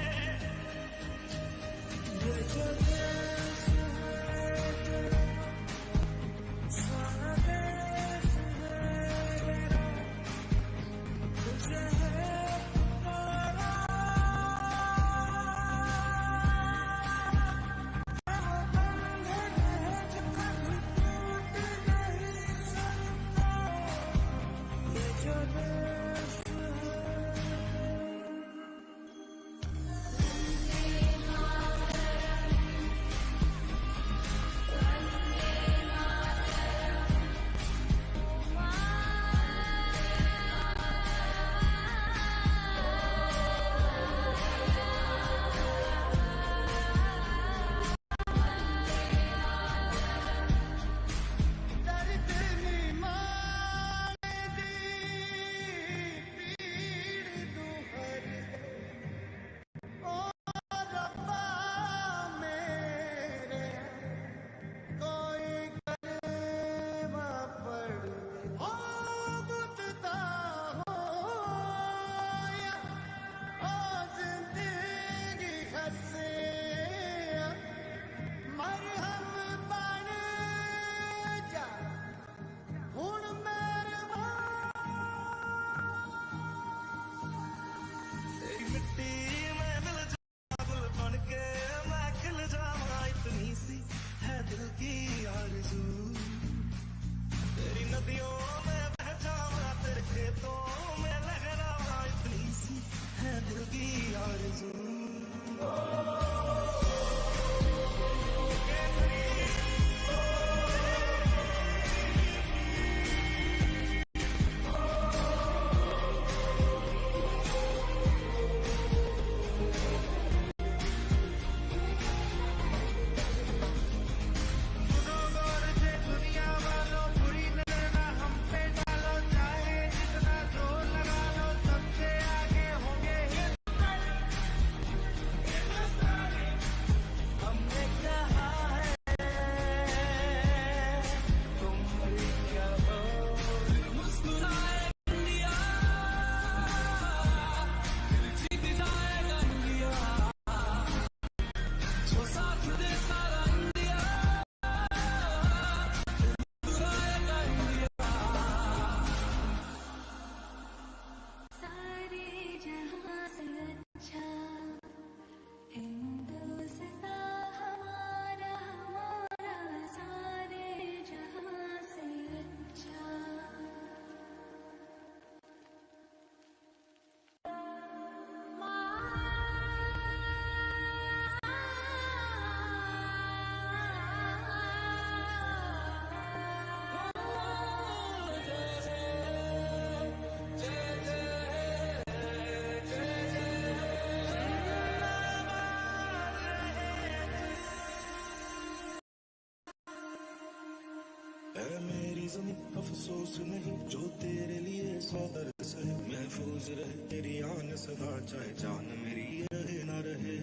मेरी ज़मीं अफसोस नहीं जो तेरे लिए सौ दर्द सहे महफूज रहे तेरी आन सदा चाहे जान मेरी ये रहे ना रहे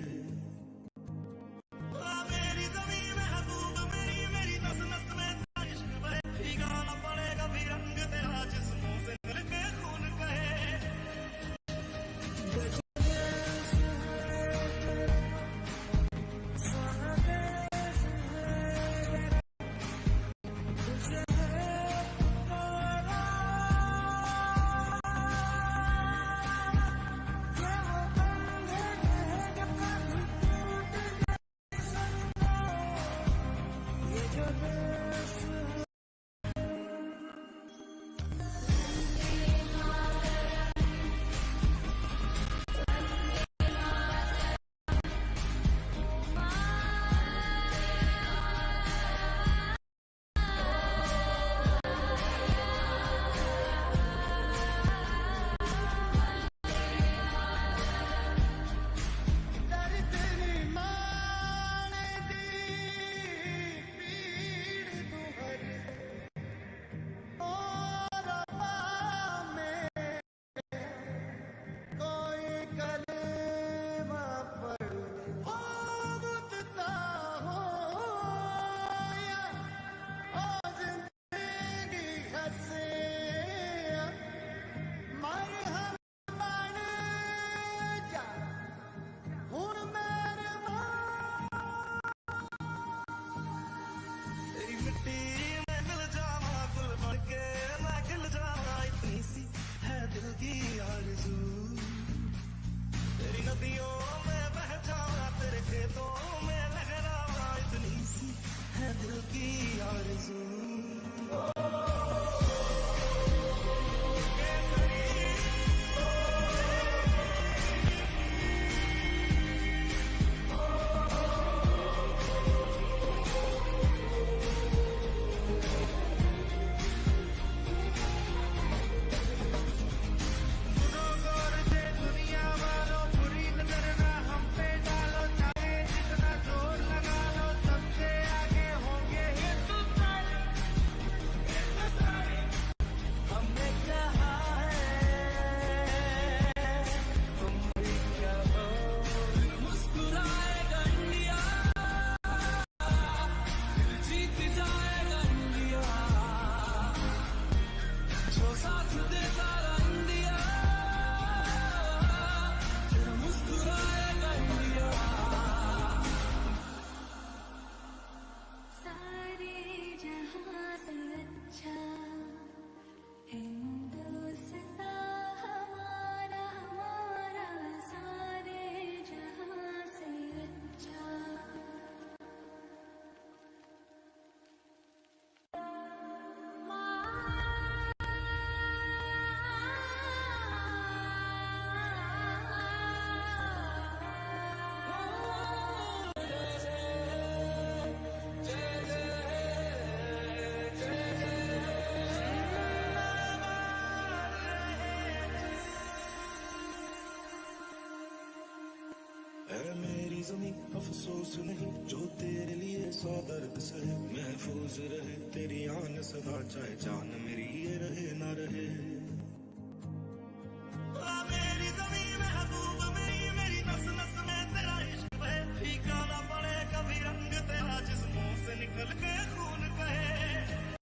मेरी ज़मीं महबूब मेरी नस नस में तेरा इश्क बहे फीका ना पड़े कभी रंग तेरा जिस्मों से निकल के खून बहे जमी अफसोस नहीं जो तेरे लिए सौ दर्द सहे महफूज रहे तेरी आन सदा चाहे जान मेरी ये रहे ना रहे मेरी जमी महबूब मेरी नस नस में तेरा इश्क बहे फीका ना पड़े कभी रंग तेरा जिस मुंह से निकल के खून कहे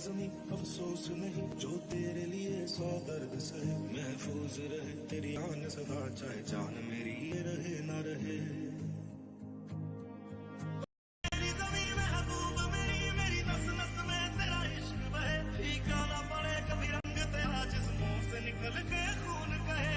जमी अफसोस नहीं जो तेरे लिए सौ दर्द सहे महफूज रहे तेरी आन सदा चाहे जान मेरी ये रहे ना रहे मेरी जमी महबूब मेरी नस नस में तेरा इश्क बहे फीका ना पड़े कभी रंग तेरा जिस मुंह से निकल के खून कहे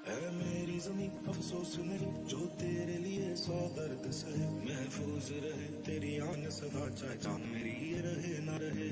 है मेरी ज़मीं अफसोस नहीं जो तेरे लिए सौ दर्द सहे महफूज रहे तेरी आन सदा चाहे जान मेरी ये रहे ना रहे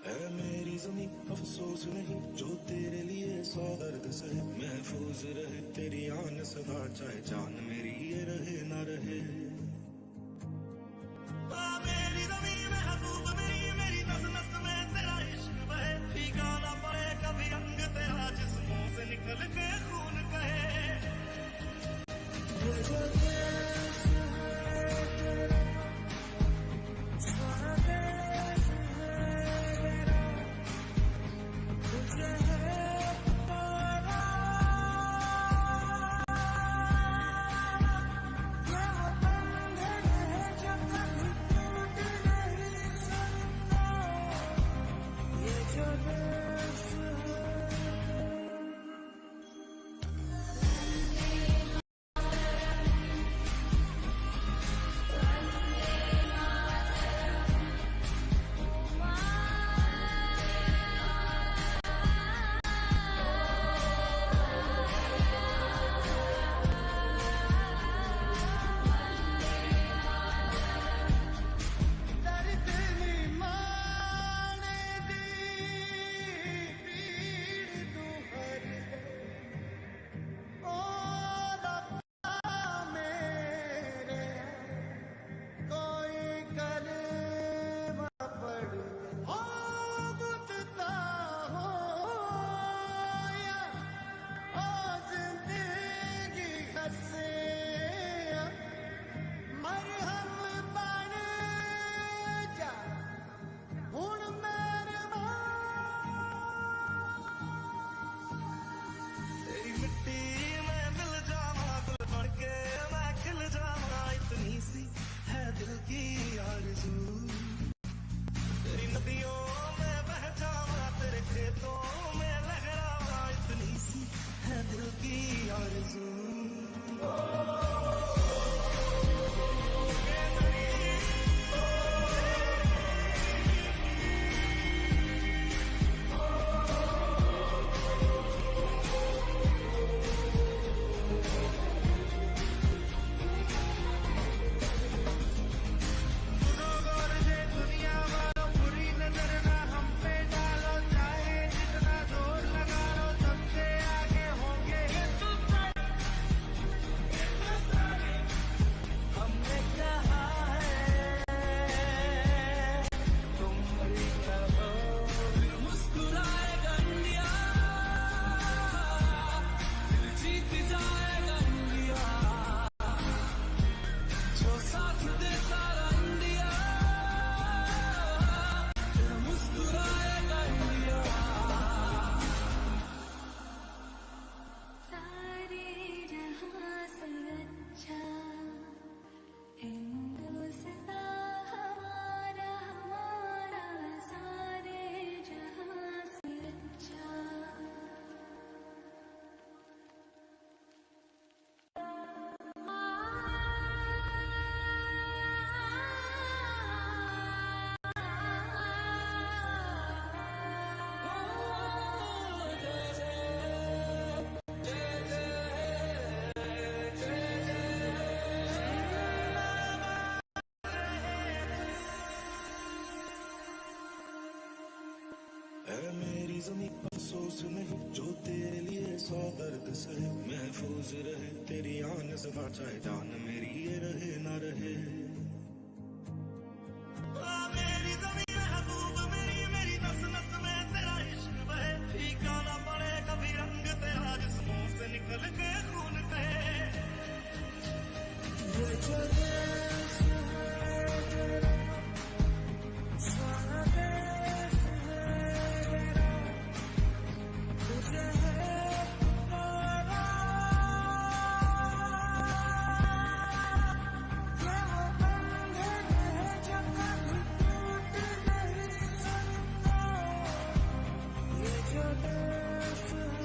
है मेरी ज़मीं अफसोस नहीं जो तेरे लिए सौ दर्द सहे महफूज रहे तेरी आन सदा चाहे जान मेरी ये रहे ना रहे मेरी ज़मीं महबूब मेरी नस नस में तेरा इश्क बहे फीका ना पड़े कभी रंग तेरा जिस्मों से निकल के खून कहे ज़मीं अफसोस नहीं जो तेरे लिए सौ दर्द सहे महफूज रहे तेरी आन सदा चाहे जान मेरी ये रहे ना रहे मेरी ज़मीं महबूब मेरी नस नस में तेरा इश्क बहे फीका ना पड़े कभी रंग तेरा जिस्मों से निकल के खून बहे ये जो देश है स्वदेश है तुझे है पुकारा ये वो बंधन है जो कभी टूट नहीं सकता ये जो देश है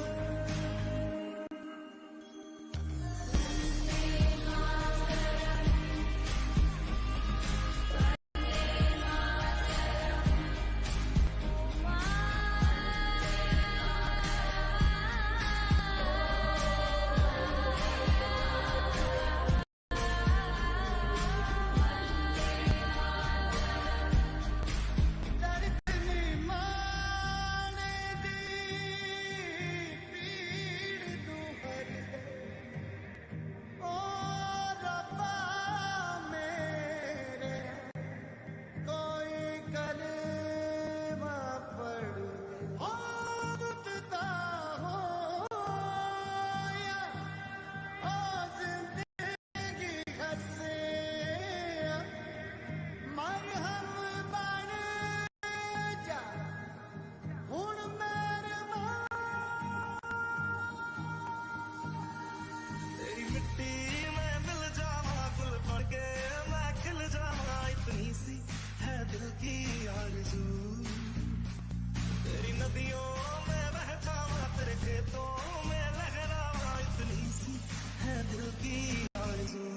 तेरी नदियों में बह जावा तेरे खेतों में लहरावा इतनी सी है दिल की आरज़ू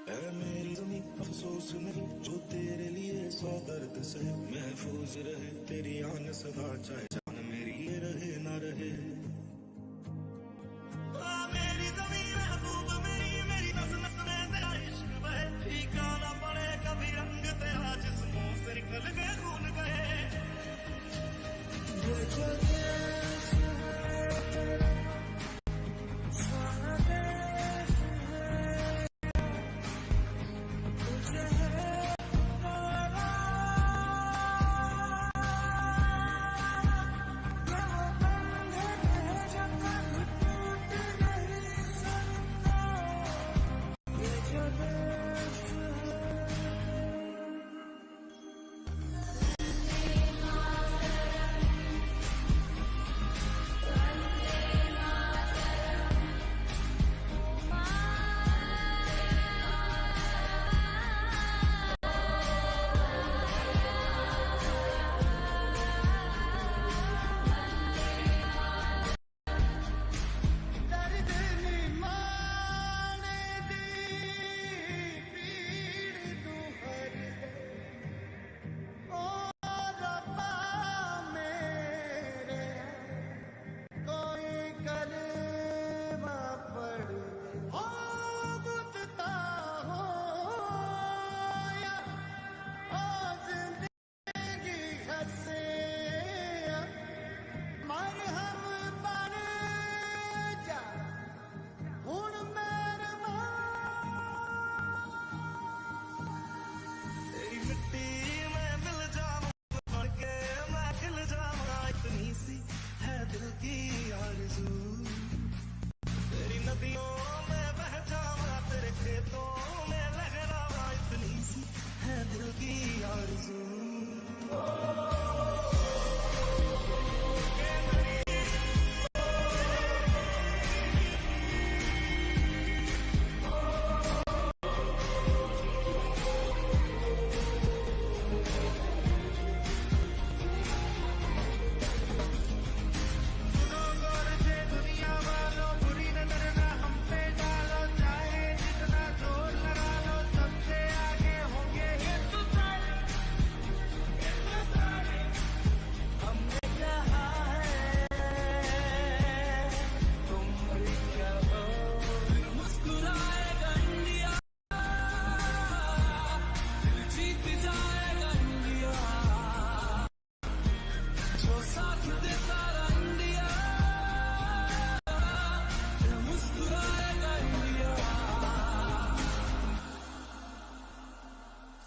मेरी ज़मीं अफसोस नहीं जो तेरे लिए सौ दर्द सहे महफूज रहे तेरी आन सदा चाहे जान मेरी ये रहे ना रहे मेरी ज़मीं महबूब मेरी नस नस में तेरा इश्क बहे फीका ना पड़े कभी रंग तेरा जिस्मों से निकल के खून बहे ये जो देश है स्वदेश है तुझे है पुकारा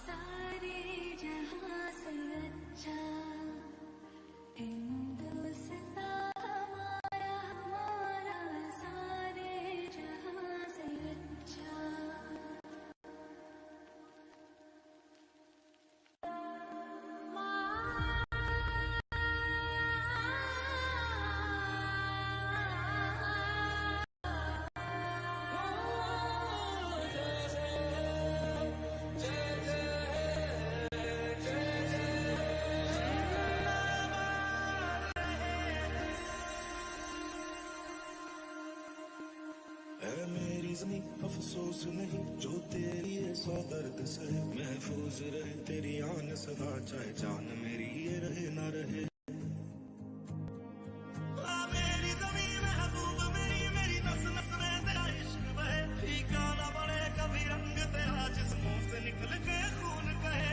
सारे जहां से अच्छा हिंदुस्तान हमारा हमारा सारे जहां से अच्छा ऐ मेरी ज़मीं अफसोस नहीं जो तेरे लिए सौ दर्द सहे महफूज रहे तेरी आन सदा चाहे जान मेरी ये रहे ना रहे मेरी ज़मीं महबूब मेरी नस नस में तेरा इश्क बहे फीका ना बने कभी रंग तेरा जिस्मों से निकल के खून कहे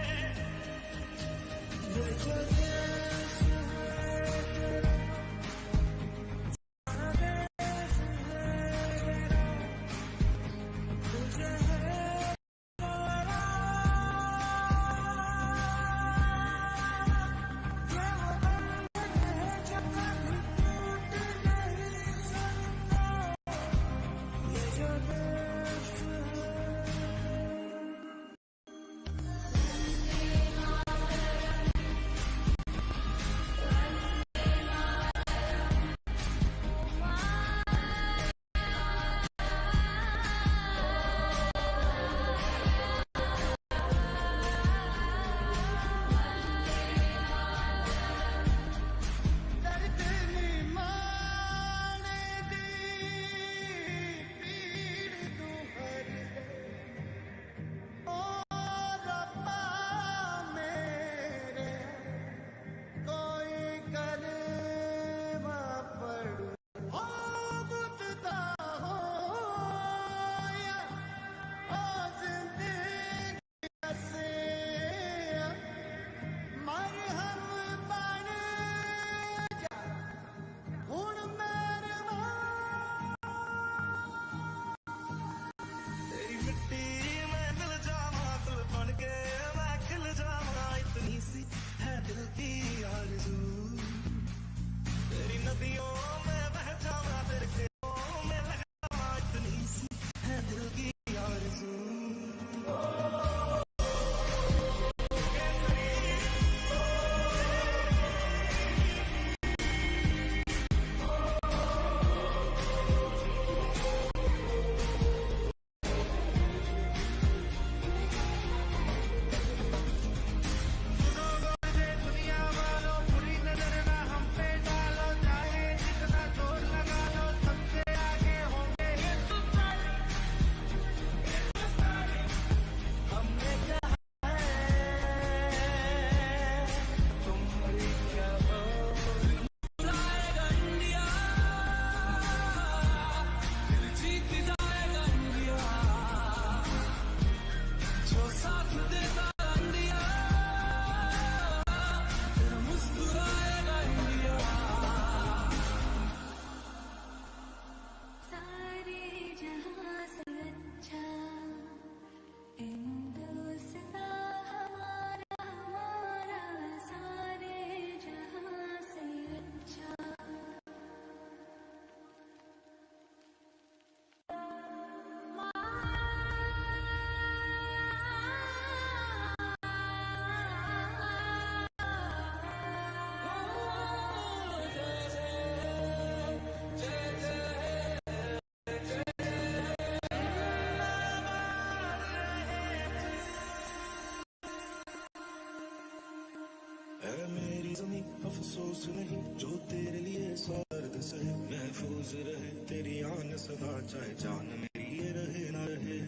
अफसोस नहीं जो तेरे लिए सौ दर्द सहे महफूज रहे तेरी आन सदा चाहे जान मेरी ये रहे ना रहे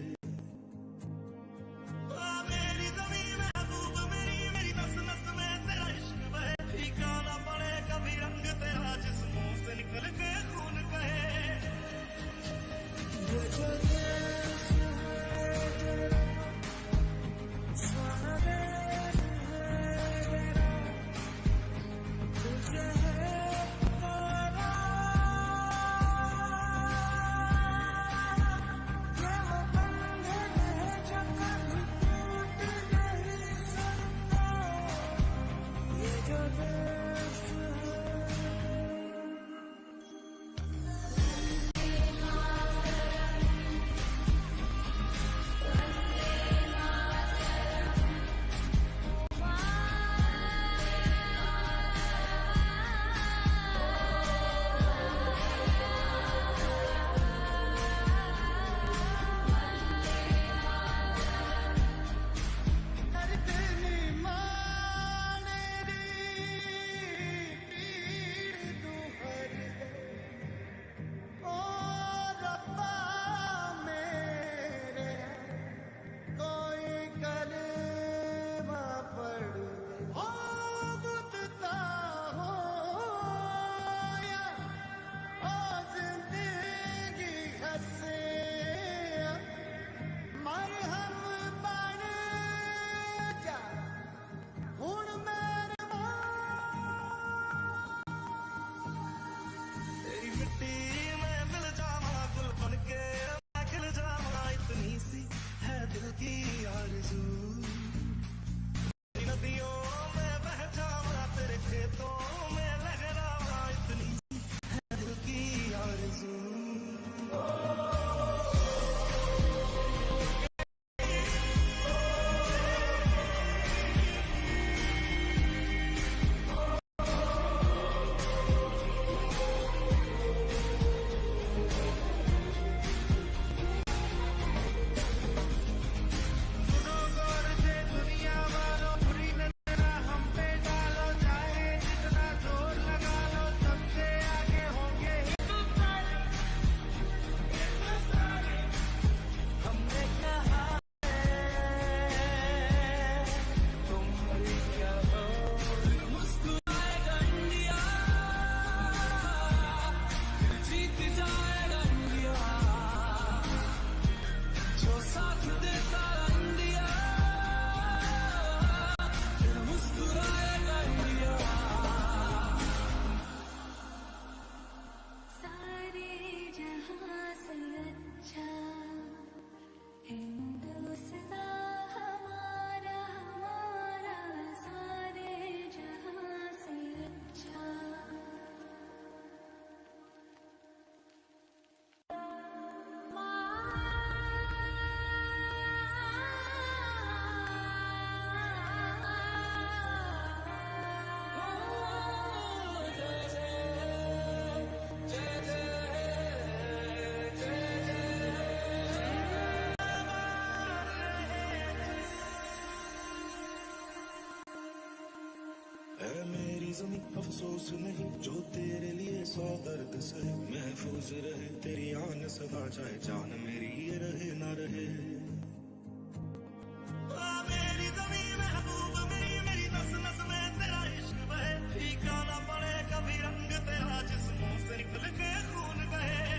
मेरी ज़मीं महबूब मेरी नस नस में तेरा इश्क बहे फीका ना पड़े कभी रंग तेरा जिस्मों से निकल के खून कहे तुझे अफसोस नहीं जो तेरे लिए सौ दर्द सहे महफूज रहे तेरी आन सदा चाहे जान मेरी ये रहे ना रहे मेरी ज़मीं महबूब मेरी नस नस में तेरा इश्क बहे फीका ना पड़े कभी रंग तेरा जिस्मों से निकल के खून बहे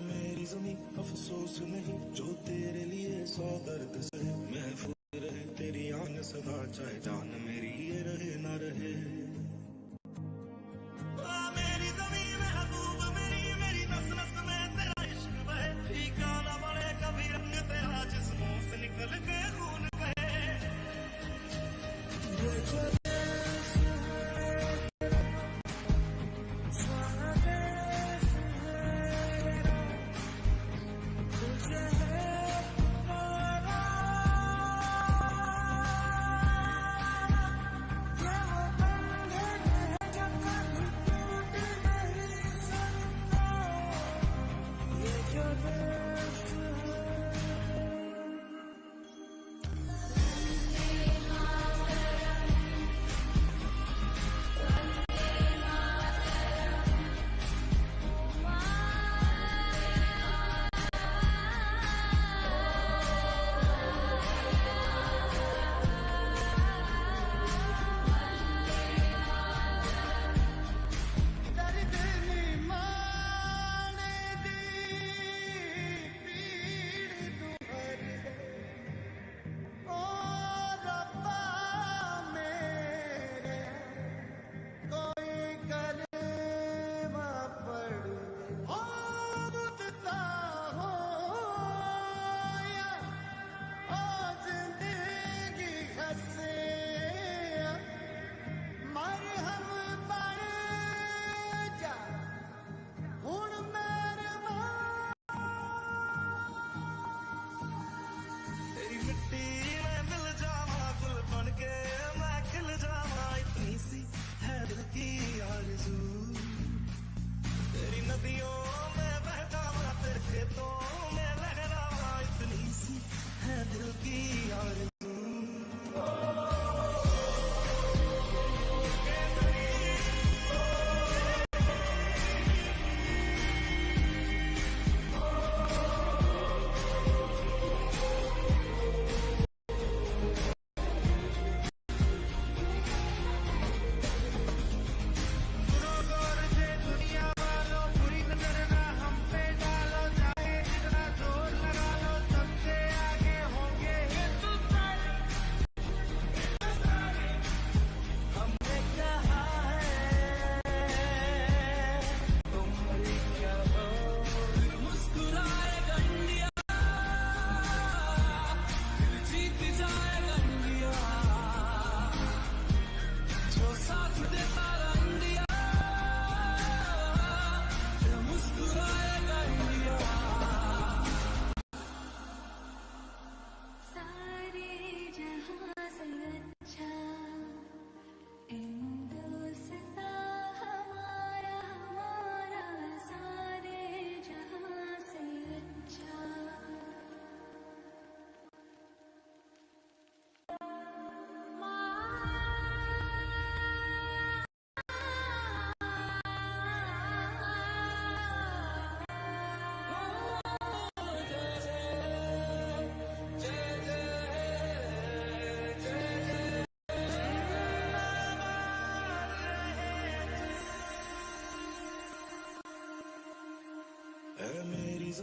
मेरी ज़मीं अफसोस नहीं जो तेरे लिए सौ दर्द सहे महफूज रहे तेरी आन सदा चाहे जान मेरी ये रहे ना रहे मेरी ज़मीं महबूब मेरी नस नस में तेरा इश्क बहे फीका ना पड़े कभी रंग तेरा जिस्मों से निकल के खून बहे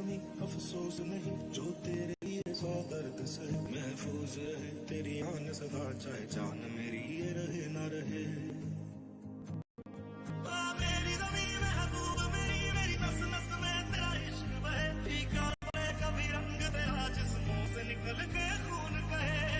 ज़मीं अफसोस नहीं जो तेरे लिए सौ दर्द से महफूज रहे तेरी आन सदा चाहे जान मेरी ये रहे ना रहे मेरी ज़मीं महबूब मेरी नस नस में तेरा इश्क बहे फीका पड़े कभी रंग तेरा जिस्मों से निकल के खून बहे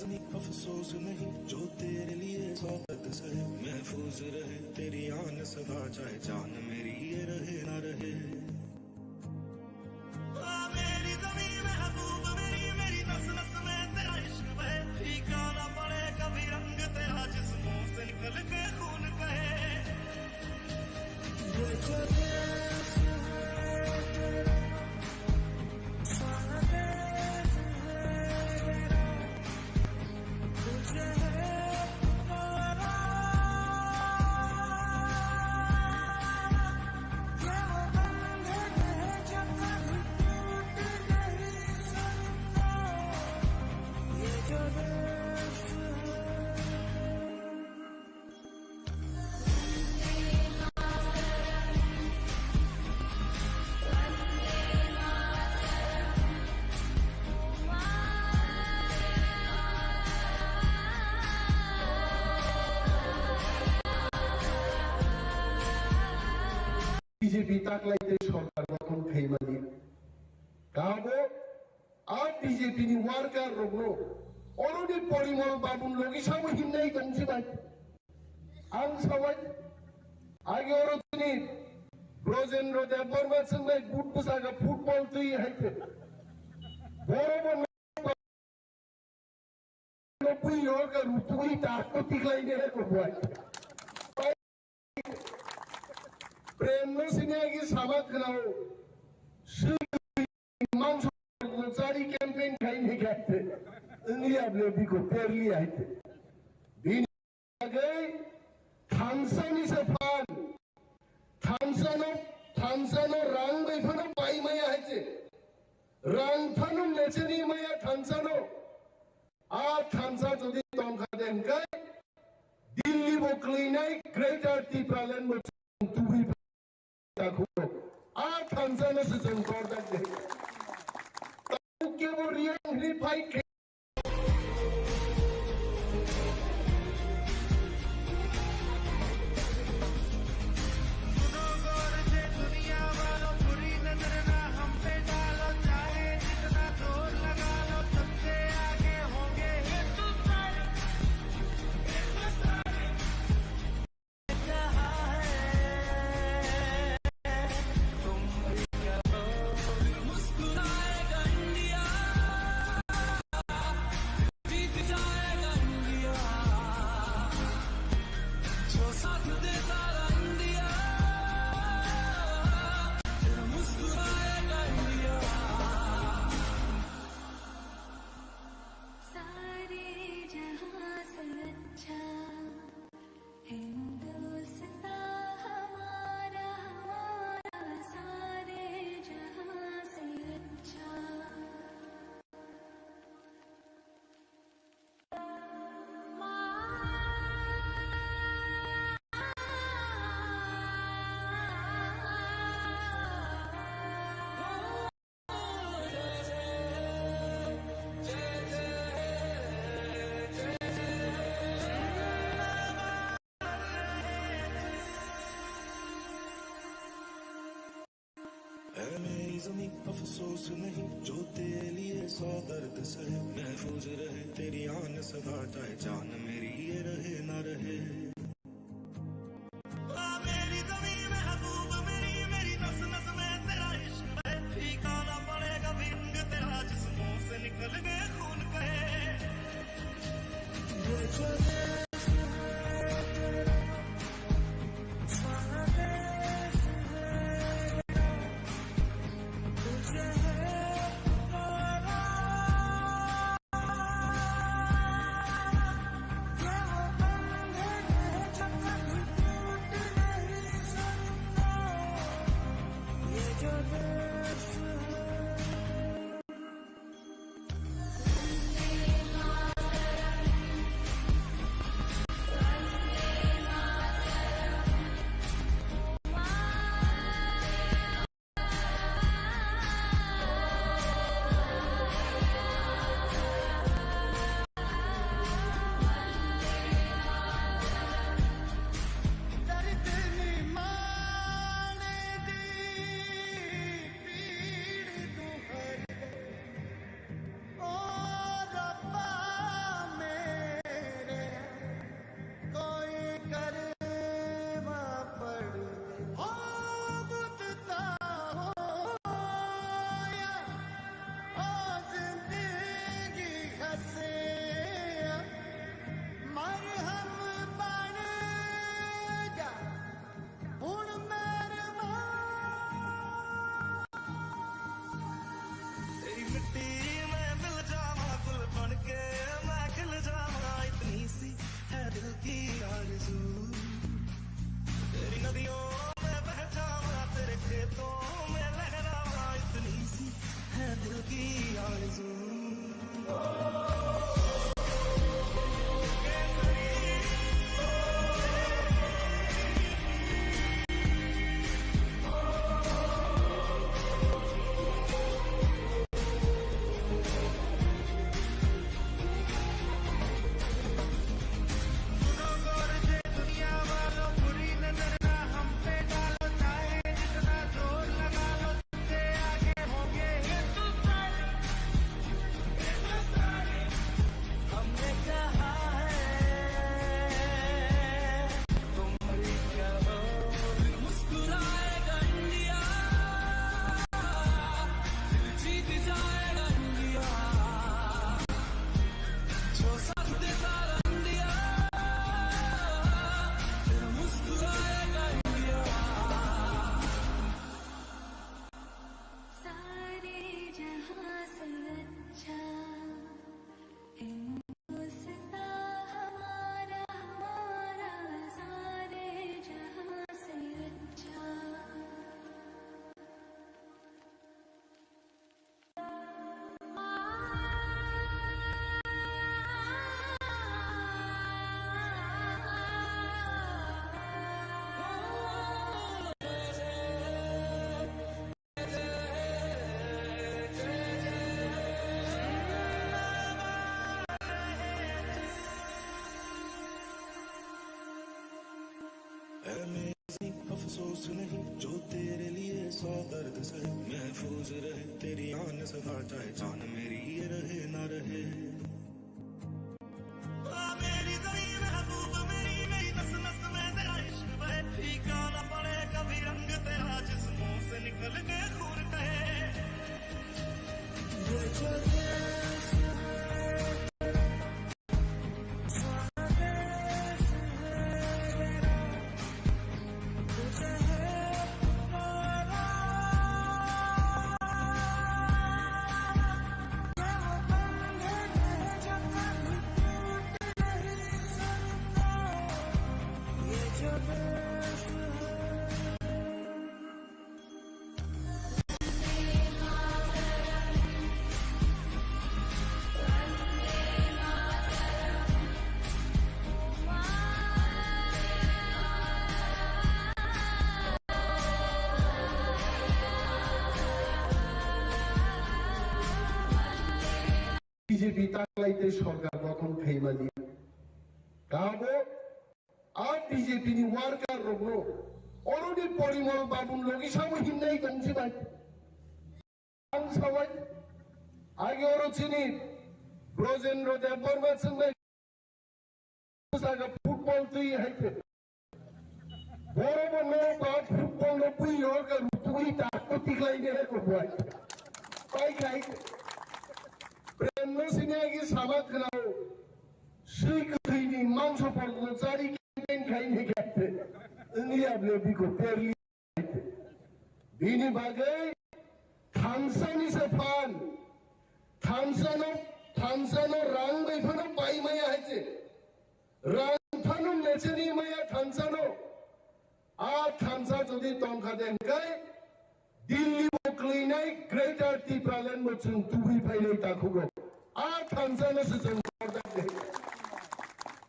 ज़मीं अफसोस नहीं जो तेरे लिए स्वागत से महफूज रहे तेरी आन सदा चाहे जान मेरी ये रहे ना रहे मेरी ज़मीं महबूब मेरी नस नस में तेरा इश्क बहे फीका ना पड़े कभी रंग तेरा जिस्मों से निकल के खून बहे বিজেপি তাকলাইতে সরকার গঠন খাইমালি কাবো আর বিজেপি নি ওয়ার্কার রগনো अलरेडी परिमल बाबुन लोगी सामु हिन्नाय दंजिबाय आं साबाय आगे अरजनी ब्रजेन्द्र देबबर्मा सोंनाय बुट बुसागा फुटबल तुई हायते बरोबर नब्बै योगा रुतुई ताको तिखलाइने को बुआय प्रेम सिंहगी सामाखनाव मांस जारी कैंपेन खाइने गए इंडिया ब्लेबी को पेरली आए थे दिन गए थामसानी से फान थामसानो रंग बेफनो पाई मया है चे रंग फनो लेचनी मया थामसानो आ थामसा जुदी तोंखा देन गए दिल्ली वो क्लीनाई ग्रेटर टीप्रालन में तुवी ताकू आ थामसानो से जंकर तक दे ताकू वो रियल फाइट सारे जहां से अच्छा हिंदुस्तान हमारा हमारा सारे जहां से अच्छा ऐ मेरी ज़मीं अफसोस नहीं जो तेरे लिए सौ दर्द सहे महफूज रहे तेरी आन सदा चाहे जान मेरी ये रहे ना रहे मेरी ज़मीं महबूब मेरी नस नस में तेरा इश्क है फीका ना पड़ेगा विंग तेरा जिस्मों से निकल गए खून बहे ऐ मेरी अफसोस नहीं जो तेरे लिए सौ दर्द सहे महफूज रहे तेरी आन सदा चाहे जान मेरी ये रहे ना रहे मेरी ज़मीन महबूब मेरी नई नस नस में तेरा इश्क बहे फीका न पड़े कभी रंग तेरा जिस्मों से निकल के खून कहे বিজেপি তাকলাইতে সরকার গঠন খাইবা দিয়ে কাবো আর বিজেপি নি ওয়ার্কার রগ্ন অলরেডি পরিমল বাবুন লগি সামহিম নাই কমছে ভাই আম সবাই আগে ওর চিনি ব্রজেন্দ্র দেববর্মা সঙ্গে ফুটবল তুই হাইতে বড় বড় বা ফুটবল তুই ওর তুই তাকে টিকলাই দিয়ে করবো পাই খাই प्रेमनोसिनेगी सामत खनाओ श्री कथीनी मांसो पर लचारी कैंपेन खाइने कहते इंडिया ब्लेबी को पेरली बीनी बागे थामसानी से फान थामसानो रंग बेफनो पाई माया है चे रंग फानो लेचनी माया थामसानो आ थामसा जोदी तोंखा दें गए दिल्ली क्लीनाई ग्रेटर टिप्रालैंड में चुन तुही फाइले ताकुगो आ थामसानो से चुन करता है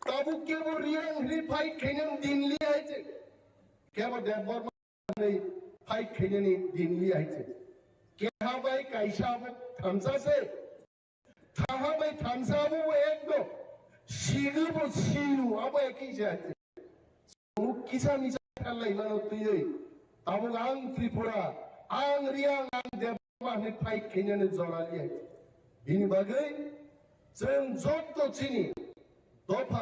ताबुक के वो रियांग री फाइट खेलने दिल्ली आए थे क्या वो देवबर में फाइट खेलने दिल्ली आए थे क्या भाई कैसा वो थामसा से था भाई थामसा वो एक दो शीलू वो शीलू अब एक ही जाते वो किसा मिसा कर लाई मानो तुझे ताबुक आंग त्रिपुरा आंग रियांग आंग देवबर में फाइट खेलने जोड़ा लिया बिनी बागे जों जोत्तो चिनी दफा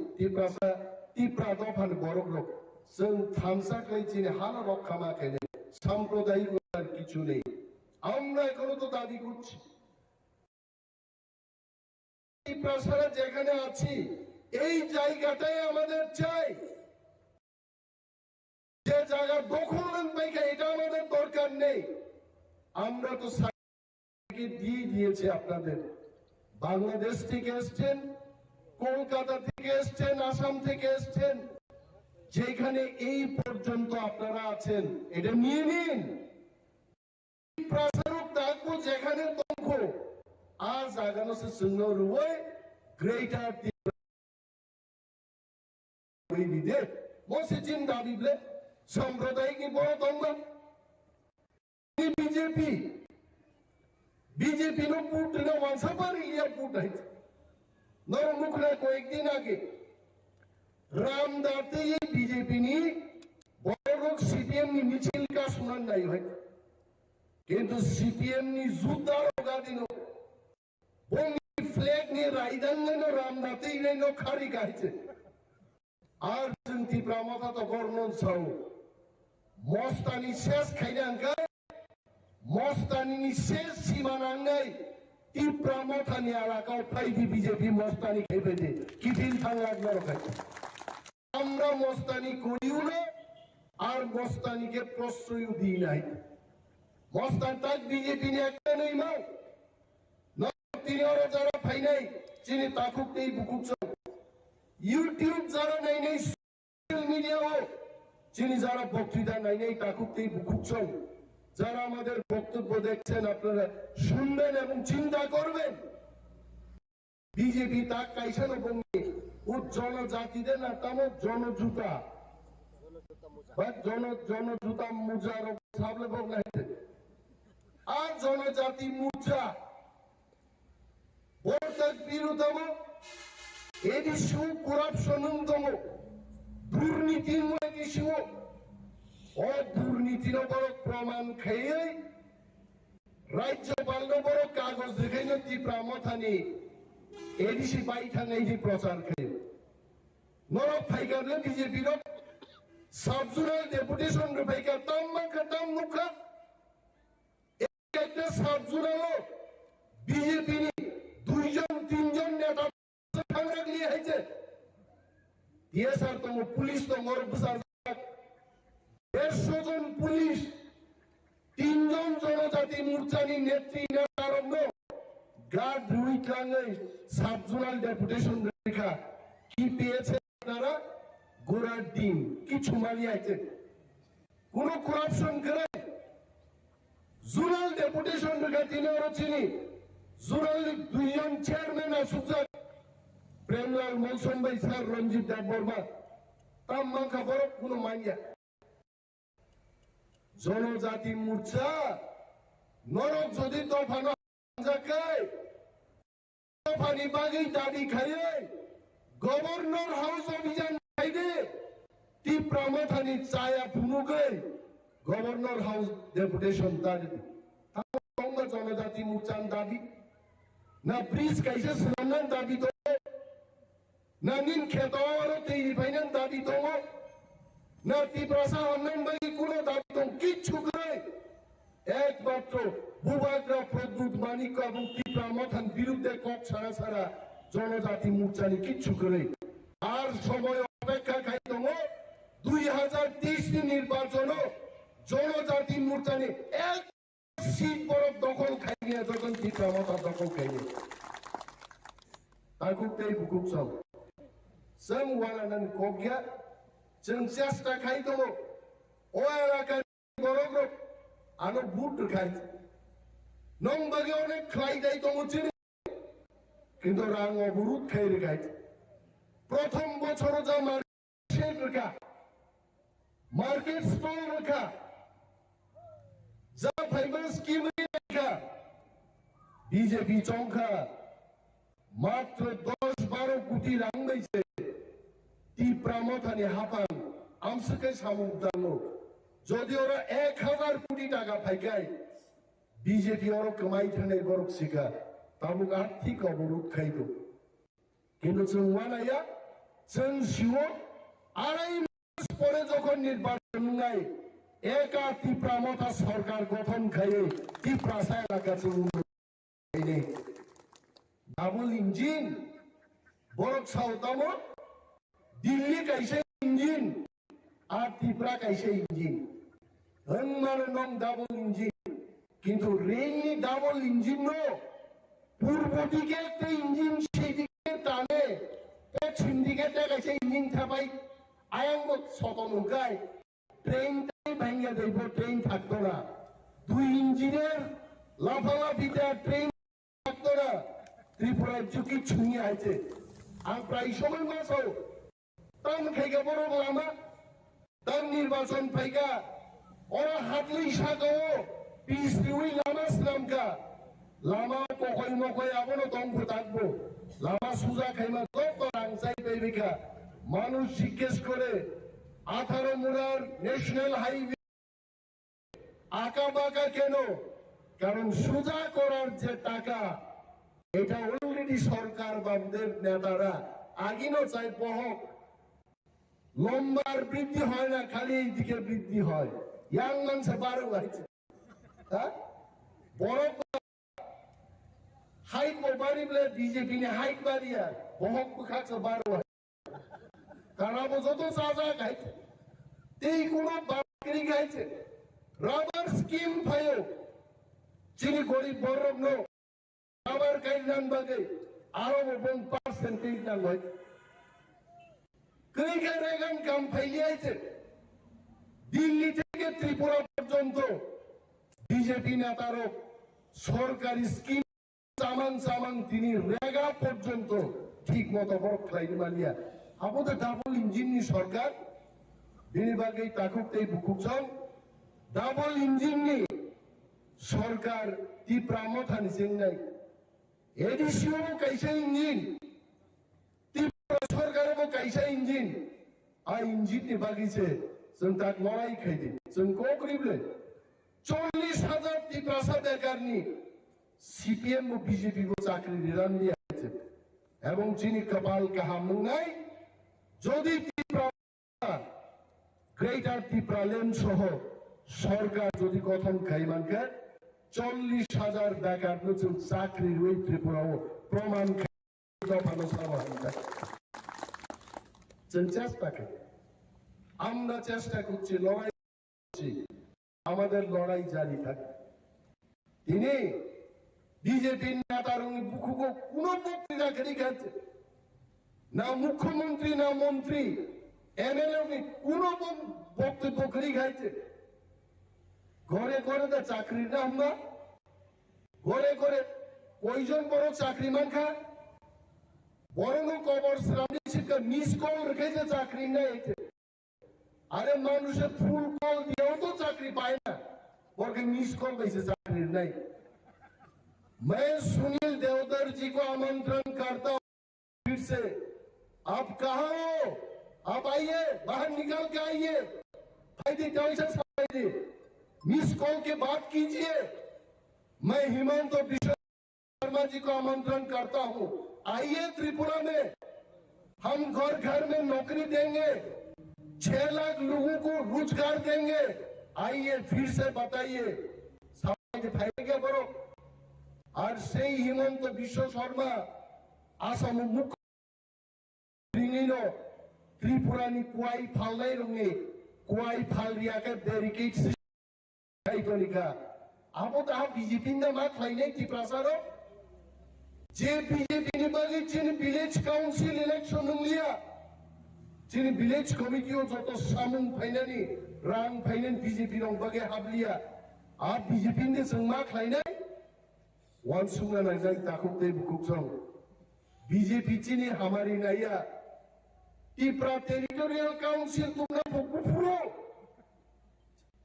टिप्रा दफानि बरफ जों थामसाखै चिनी हाना रक्षा खेले साम्प्रदायिक কিছু নেই আমরা এখনো তো দাবি করছি টিপ্রা যেখানে আছি এই জায়গাটাই আমাদের চাই যে জায়গা দখল পাইকা এটা আমাদের দরকার নেই আমরা তো দিয়ে দিয়েছি আপনাদের বাংলাদেশ থেকে এসছেন কলকাতা থেকে এসছেন আসাম থেকে এসছেন যেখানে এই পর্যন্ত আপনারা আছেন এটা নিয়ে নিন প্রাসারক ডাকবো যেখানে তঙ্ক আজ আগানো সে শূন্য রুয়ে গ্রেটার বিদে বসে চিন্তা বিবলে সাম্প্রদায়িক বড় দঙ্গা বিজেপি নো পুট নো ওয়ানসাপারি ইয়া পুট আছে নর মুখরা কয়েকদিন আগে রামদাতে এই বিজেপি নি বড় সিপিএম নি মিছিল কা শুনান নাই হয় কিন্তু সিপিএম নি যুদ্ধ গাদিনো বঙ্গি ফ্ল্যাগ নি রাইদাঙ্গন রামদাতে নো খারি গাইছে আর চিন্তি প্রামতা তো গর্নন ছাও মস্তানি শেষ খাইদাঙ্কা মস্তানি শেষ সীমানাঙ্গাই টিপ্রা মথানি এলাকাও ফাইদি বিজেপি মস্তানি খেপে দে কি দিন থাকলাম রখাই আমরা মস্তানি করিও না আর মস্তানিকে প্রশ্রয় দিই নাই মস্তান তাক বিজেপি নিয়ে একটা নেই মাও তিনি ওরা যারা ফাই নাই চিনি তাকুক নেই বুকুক ইউটিউব যারা নাই নেই সোশ্যাল মিডিয়াও চিনি যারা বক্তৃতা নাই নেই তাকুক নেই বুকুক যারা আমাদের বক্তব্য দেখছেন আপনারা শুনবেন এবং চিন্তা করবেন বিজেপি তাক কাইসানো বঙ্গে ও জনজাতিদের না তাম জনজুতা বা জনজুতা মুজার সাবলে বগনা আর জনজাতি মুজা বড় বিরুদ্ধম এডি সু করাপশন তম দুর্নীতির মধ্যে কিছু ও দুর্নীতির বড় প্রমাণ খেয়ে রাজ্যপাল বড় কাগজ দেখাইল ত্রিপুরা মথানি এডিসি পাইথাঙ্গাই যে প্রচার খেয়ে নরক ফাইকাবলে বিজেপির সাবজুরাল ডেপুটেশন ফাইকা তাম মুখা একটা সাবজুরাল বিজেপি দুইজন তিনজন নেতা নিয়ে হয়েছে দিয়ে স্যার তোমার পুলিশ তো মোর 150 জন পুলিশ 3 জন জনজাতি মোর্চানি নেত্রী নেতারম্ভ গার্ড রুইটাঙ্গে সাবজোনাল ডেপুটেশন রেখা কি পেয়েছে তারা গোড়ার ডিম কিছু মালিয়াইছে কোন করাপশন করে জোনাল ডেপুটেশন রেখা তিনিও চিনি জোনাল 2 জন চেয়ারম্যান আসুক প্রেমলাল মৌসুম ভাই স্যার রঞ্জিত দেববর্মা তাম মাংখা বড় কোন মানিয়া জনজাতি মোর্চা নরক যদি দফানো দফানি বাগেই দাবি খাইয়ে গভর্নর হাউস অভিযান খাইদে ত্রিপুরা মথানি চায়া ফুনুকে গভর্নর হাউস ডেপুটেশন দাবি জনজাতি মোর্চান দাবি না ব্রিজ কাইসে স্নান দাবি তো না নিন খেতর তৈরি ফাইনান দাবি তো না ত্রিপুরা অনলাইন বাই কোন দাবি তো কিচ্ছু করে একমাত্র ভূভাগ্রা প্রদ্যুৎ মানিক এবং ত্রিপুরা মথান বিরুদ্ধে কক ছাড়া ছাড়া জনজাতি মোর্চানি কিচ্ছু করে আর সময় অপেক্ষা খাই তো 2023 নির্বাচন জনজাতি মোর্চানি এক সিট বরফ দখল খাইয়ে যখন ত্রিপুরা মথান দখল খাইয়ে তাকুকতেই বুকুক সব जों वालानान कोग्या जों चेष्टा खाइ दङ ओ एलाकानि बर'ग्रुप आनो बुट खाइ नों बागे अनेक खाइ दाइ दङ चिनि किन्तु रां अबरुद खाइ रेखाइ प्रथम बछर जा मार्केट रेखा मार्केट स्टल रेखा जा फाइबर स्कीम रेखा बीजेपी चौंखा मात्र 10-12 कोटी रां दैছে ত্রিপুরা মথানি হাপান আমসকে সামুক দানো যদি ওরা 1000 কোটি টাকা পাইকায় বিজেপি ওর কমাই থানে বরক শিখা তামুক আর্থিক অবরোধ খাইতো কিন্তু চৌমানাইয়া চৌশিও আড়াই মাস পরে যখন নির্বাচন নাই একা ত্রিপুরা মথা সরকার গঠন খাইয়ে ত্রিপুরা এলাকা চৌমাই ডাবল ইঞ্জিন বরক সাউতামো दिल्ली कैसे इंजिन और त्रिपुरा कैसे इंजिन हमारे नाम डबल इंजिन किंतु रेनी डबल इंजिन नो पूर्व दिके ते इंजिन से दिके टाने एक छिंदिके ते कैसे इंजिन था भाई आयंग को सतन उगाय ट्रेन ते भांगे देबो ट्रेन থাকতো না দুই ইঞ্জিনের লাফালাফিতে ট্রেন থাকতো না ত্রিপুরার ঝুঁকি ছুঁয়ে আছে আর প্রায় সময় মাসও তাম খাইগা বড় লামা তাম নির্বাচন ফাইগা ওরা হাতলি সাগো পিস দিউই লামা ইসলামকা লামা কখই মকই আবনো তংফু থাকবো লামা সুজা খাইমা কত রাংসাই পেবিকা মানুষ জিজ্ঞেস করে 18 মুরার ন্যাশনাল হাইওয়ে আঁকা বাঁকা কেন কারণ সুজা করার যে টাকা এটা অলরেডি সরকার বামদের নেতারা আগিনো চাই বহক লম্বার বৃদ্ধি হয় না খালি এই দিকে বৃদ্ধি হয় ইয়াং মানুষ বারো হয়েছে বড় হাইট বাড়িলে বিজেপি নে হাইট বাড়িয়া বহক খাচ্ছে বারো হয় তারা যত চাজা খাইছে এই কোনো বাড়ি খাইছে রাবার স্কিম ফাইও চিনি গরিব বড় নো রাবার কাইলান বাগে আরো 1% নাম হয় রেগান কাম ফাইলিয়েছে দিল্লি থেকে ত্রিপুরা পর্যন্ত বিজেপি নেতারও সরকারি স্কিম সামান তিনি রেগা পর্যন্ত ঠিক মতো বরফ খাইনি মালিয়া আমাদের ডাবল ইঞ্জিন নি সরকার বিনিবাগে তাকুকতেই বুকুকছন ডাবল ইঞ্জিন নি সরকার ত্রিপুরা মথানি চেন্নাই এডিসিও কাইসা ইঞ্জিন ত্রিপুরা সরকারও কাইসা ইঞ্জিন इंजिननि बागैसो जों दा लड़ाइखायदों जों कग्रिबले 40,000 टिप्रासा बेकारनि सीपीएम और बीजेपी को चाकरी रानलिया এবং যিনি কপাল কাহামুনাই যদি ত্রিপুরা গ্রেটার ত্রিপুরাল্যান্ড সহ সরকার যদি গঠন খাইমানকে 40,000 বেকার নতুন চাকরি ওই ত্রিপুরাও প্রমাণ দফানো সারা চেষ্টা করি আমরা চেষ্টা করছি লড়াই করছি আমাদের লড়াই জারি থাকবে তিনি বিজেপি নেতার বুকুকে কোনো বক্তৃতা করে গেছে না মুখ্যমন্ত্রী না মন্ত্রী এমএলএ কোনো বক্তব্য করে গেছে ঘরে ঘরে তো চাকরি না আমরা ঘরে ঘরে কয়জন বড় চাকরি মান খা বড় কবর শ্রাবণী শিক্ষা মিস কল রেখেছে চাকরি নেই আরে মানুষের ফুল কল দিয়েও তো চাকরি পায় না ওকে মিস কল দিয়েছে চাকরি নাই मैं सुनील देवधर जी को आमंत्रण करता हूं फिर से आप कहां हो आप आइए बाहर निकल के आइए मिस कॉल के बात कीजिए मैं हिमंत विश्व शर्मा जी को आमंत्रण करता हूं आइए त्रिपुरा में हम घर घर में नौकरी देंगे 6 लाख लोगों को रोजगार देंगे आइए फिर से बताइए क्या करो আর সেই হিমন্ত বিশ্ব শর্মা আসাম মুখ্য ত্রিপুরানি কুয়াই ফালনাই রঙে কুয়াই ফালরিয়াকে ডেডিকেট সাইকলিকা আবো তা বিজেপি না মা খাইনাই ত্রিপ্রাসারো যে বিজেপি নি বাগে যিনি ভিলেজ কাউন্সিল ইলেকশন নলিয়া যিনি ভিলেজ কমিটিও যত সামুন ফাইনানি রাং ফাইনান বিজেপি রং বাগে হাবলিয়া আ বিজেপি নি जों मा খাইনাই वानसुंगा नायजाय दाखुते बुकुकसं बीजेपी चिनी हमारी नाया त्रिपुरा टेरिटोरियल काउंसिल तुमने बुकुफुरो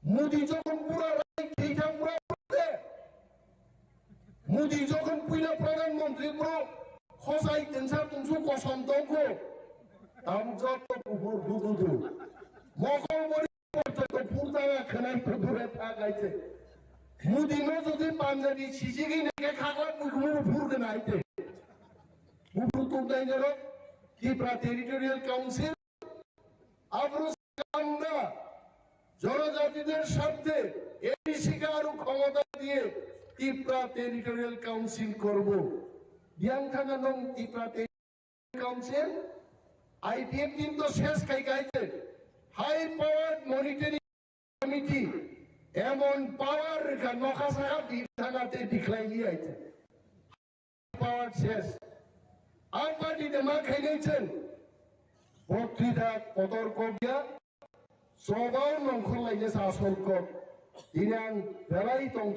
मोदी যখন পুরা রাই ঠিকঠাক পুরা করতে মোদি যখন পয়লা প্রধানমন্ত্রী পুরো খসাই তেনসা তুমসু কসন্তকো তাম যত বুকুর বুদুদু মকল বড়ি করতে তো পুরতানা খানাই তো দূরে থাকাইছে মুদিনো যদি পাঞ্জাবি সিজিগি নেকে খাগলা পুকুমু ফুরকে নাইতে মুফু তুমদাই জরো ত্রিপুরা টেরিটোরিয়াল কাউন্সিল আবরু কান্দা জনজাতিদের স্বার্থে এই শিকার ক্ষমতা দিয়ে ত্রিপুরা টেরিটোরিয়াল কাউন্সিল করব বিয়াংখানা নং ত্রিপুরা টেরিটোরিয়াল কাউন্সিল আইপিএফ কিন্তু শেষ খাইছে হাই পাওয়ার মনিটরিং কমিটি এমন পাওয়ার নখাসাকা বিধানাতে ডিক্লাইন দিয়েছে পাওয়ার শেষ আর পার্টিতে মা খাইছেন বক্তৃতা কতর্ক দিয়া সবাই নংখলাইনে শাসক দিনাং বেলাই দं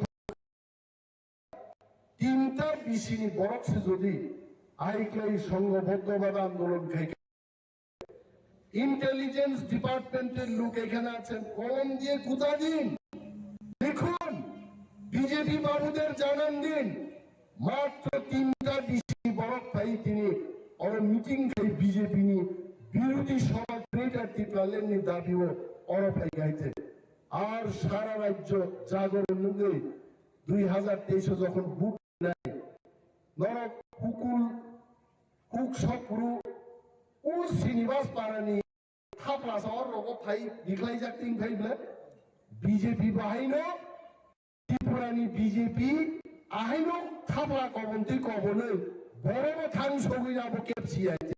তিনটা বিসিনি বরকসে যদি আইক্লাই সংঘবদ্ধভাবে আন্দোলন খাই ইন্টেলিজেন্স ডিপার্টমেন্টের লোক এখানে আছেন কলম দিয়ে গুতা দিন দেখুন বিজেপি বাবুদের জানান দিন মাত্র তিনটা বিসিনি বরক পাই তিনি और मीटिंग খাই বিজেপি নি বিরোধী সভা গ্রেটার ত্রিপুরাল্যান্ডের দাবিও অরফাই গাইছে আর সারা রাজ্য জাগরণ নঙ্গে 2023 যখন বুট নাই নরক হুকুল হুক সপুরু ও শ্রীনিবাস পারানি থাপলাসার রগ ফাই দিখলাই জাতিং ফাইবলে বিজেপি বাহাইনো ত্রিপুরানি বিজেপি আহাইনো থাপলা কবন্তি কবনে বড় থাং সগৈ যাবো কেপসি আছে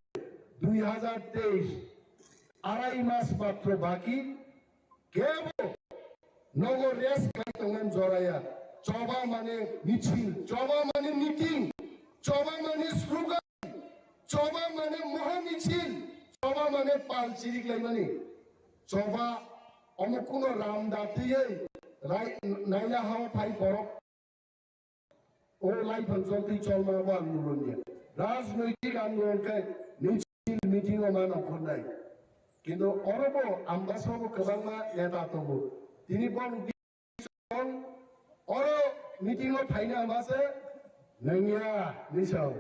2023 আড়াই মাস মাত্র বাকি কেবল নগর রেস কাইতঙ্গান জরায়া চবা মানে মিছিল চবা মানে মিটিং চবা মানে স্লোগান চবা মানে মহামিছিল চবা মানে পাল চিরিকলাই মানে চবা অমুকুন রামদাতিয়ে নাইলা হাওয়া ফাই বরফ ও লাই পঞ্চলতি চলমাবো আন্দোলন নিয়ে রাজনৈতিক আন্দোলনকে মিছিল মিটিং মান অখন্দাই কিন্তু অরব আম্বাসব গোবাংমা নেতা দङ তিনি বং অর মিটিং ফাইনা আমাসে नोंनिया निसाव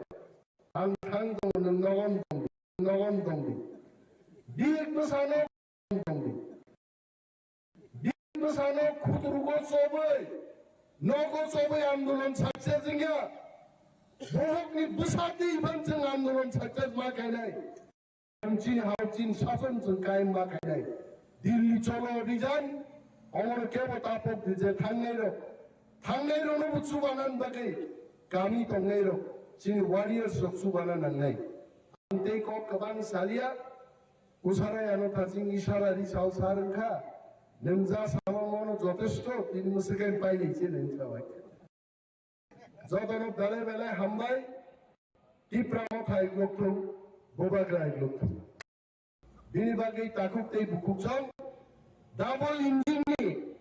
आं थां दङ नगन दङ Sana Kuturugo Soboy, Nogo Soboy Andolon success in ya. Bohokni Busati Bansang Andolon success Makanai. Amchin Hauchin Safan Kaim Makanai. Dilli Cholo Dijan, Omar Kebo Tapok Dije Tangero. Tangero no Subanan Baki, Kami Tongero, Chin warriors of Subanan and Nay. And take off Kaban Salia, Usara Yanotazing Ishara Saranka. Nemza Samamono Jotesto, in Musican Pilot in Tawai. Zotan of Dalebele Hambai, Tipramotai Loktum, Bobagrai Loktum. Binibagi Takukte Bukucham, double engine,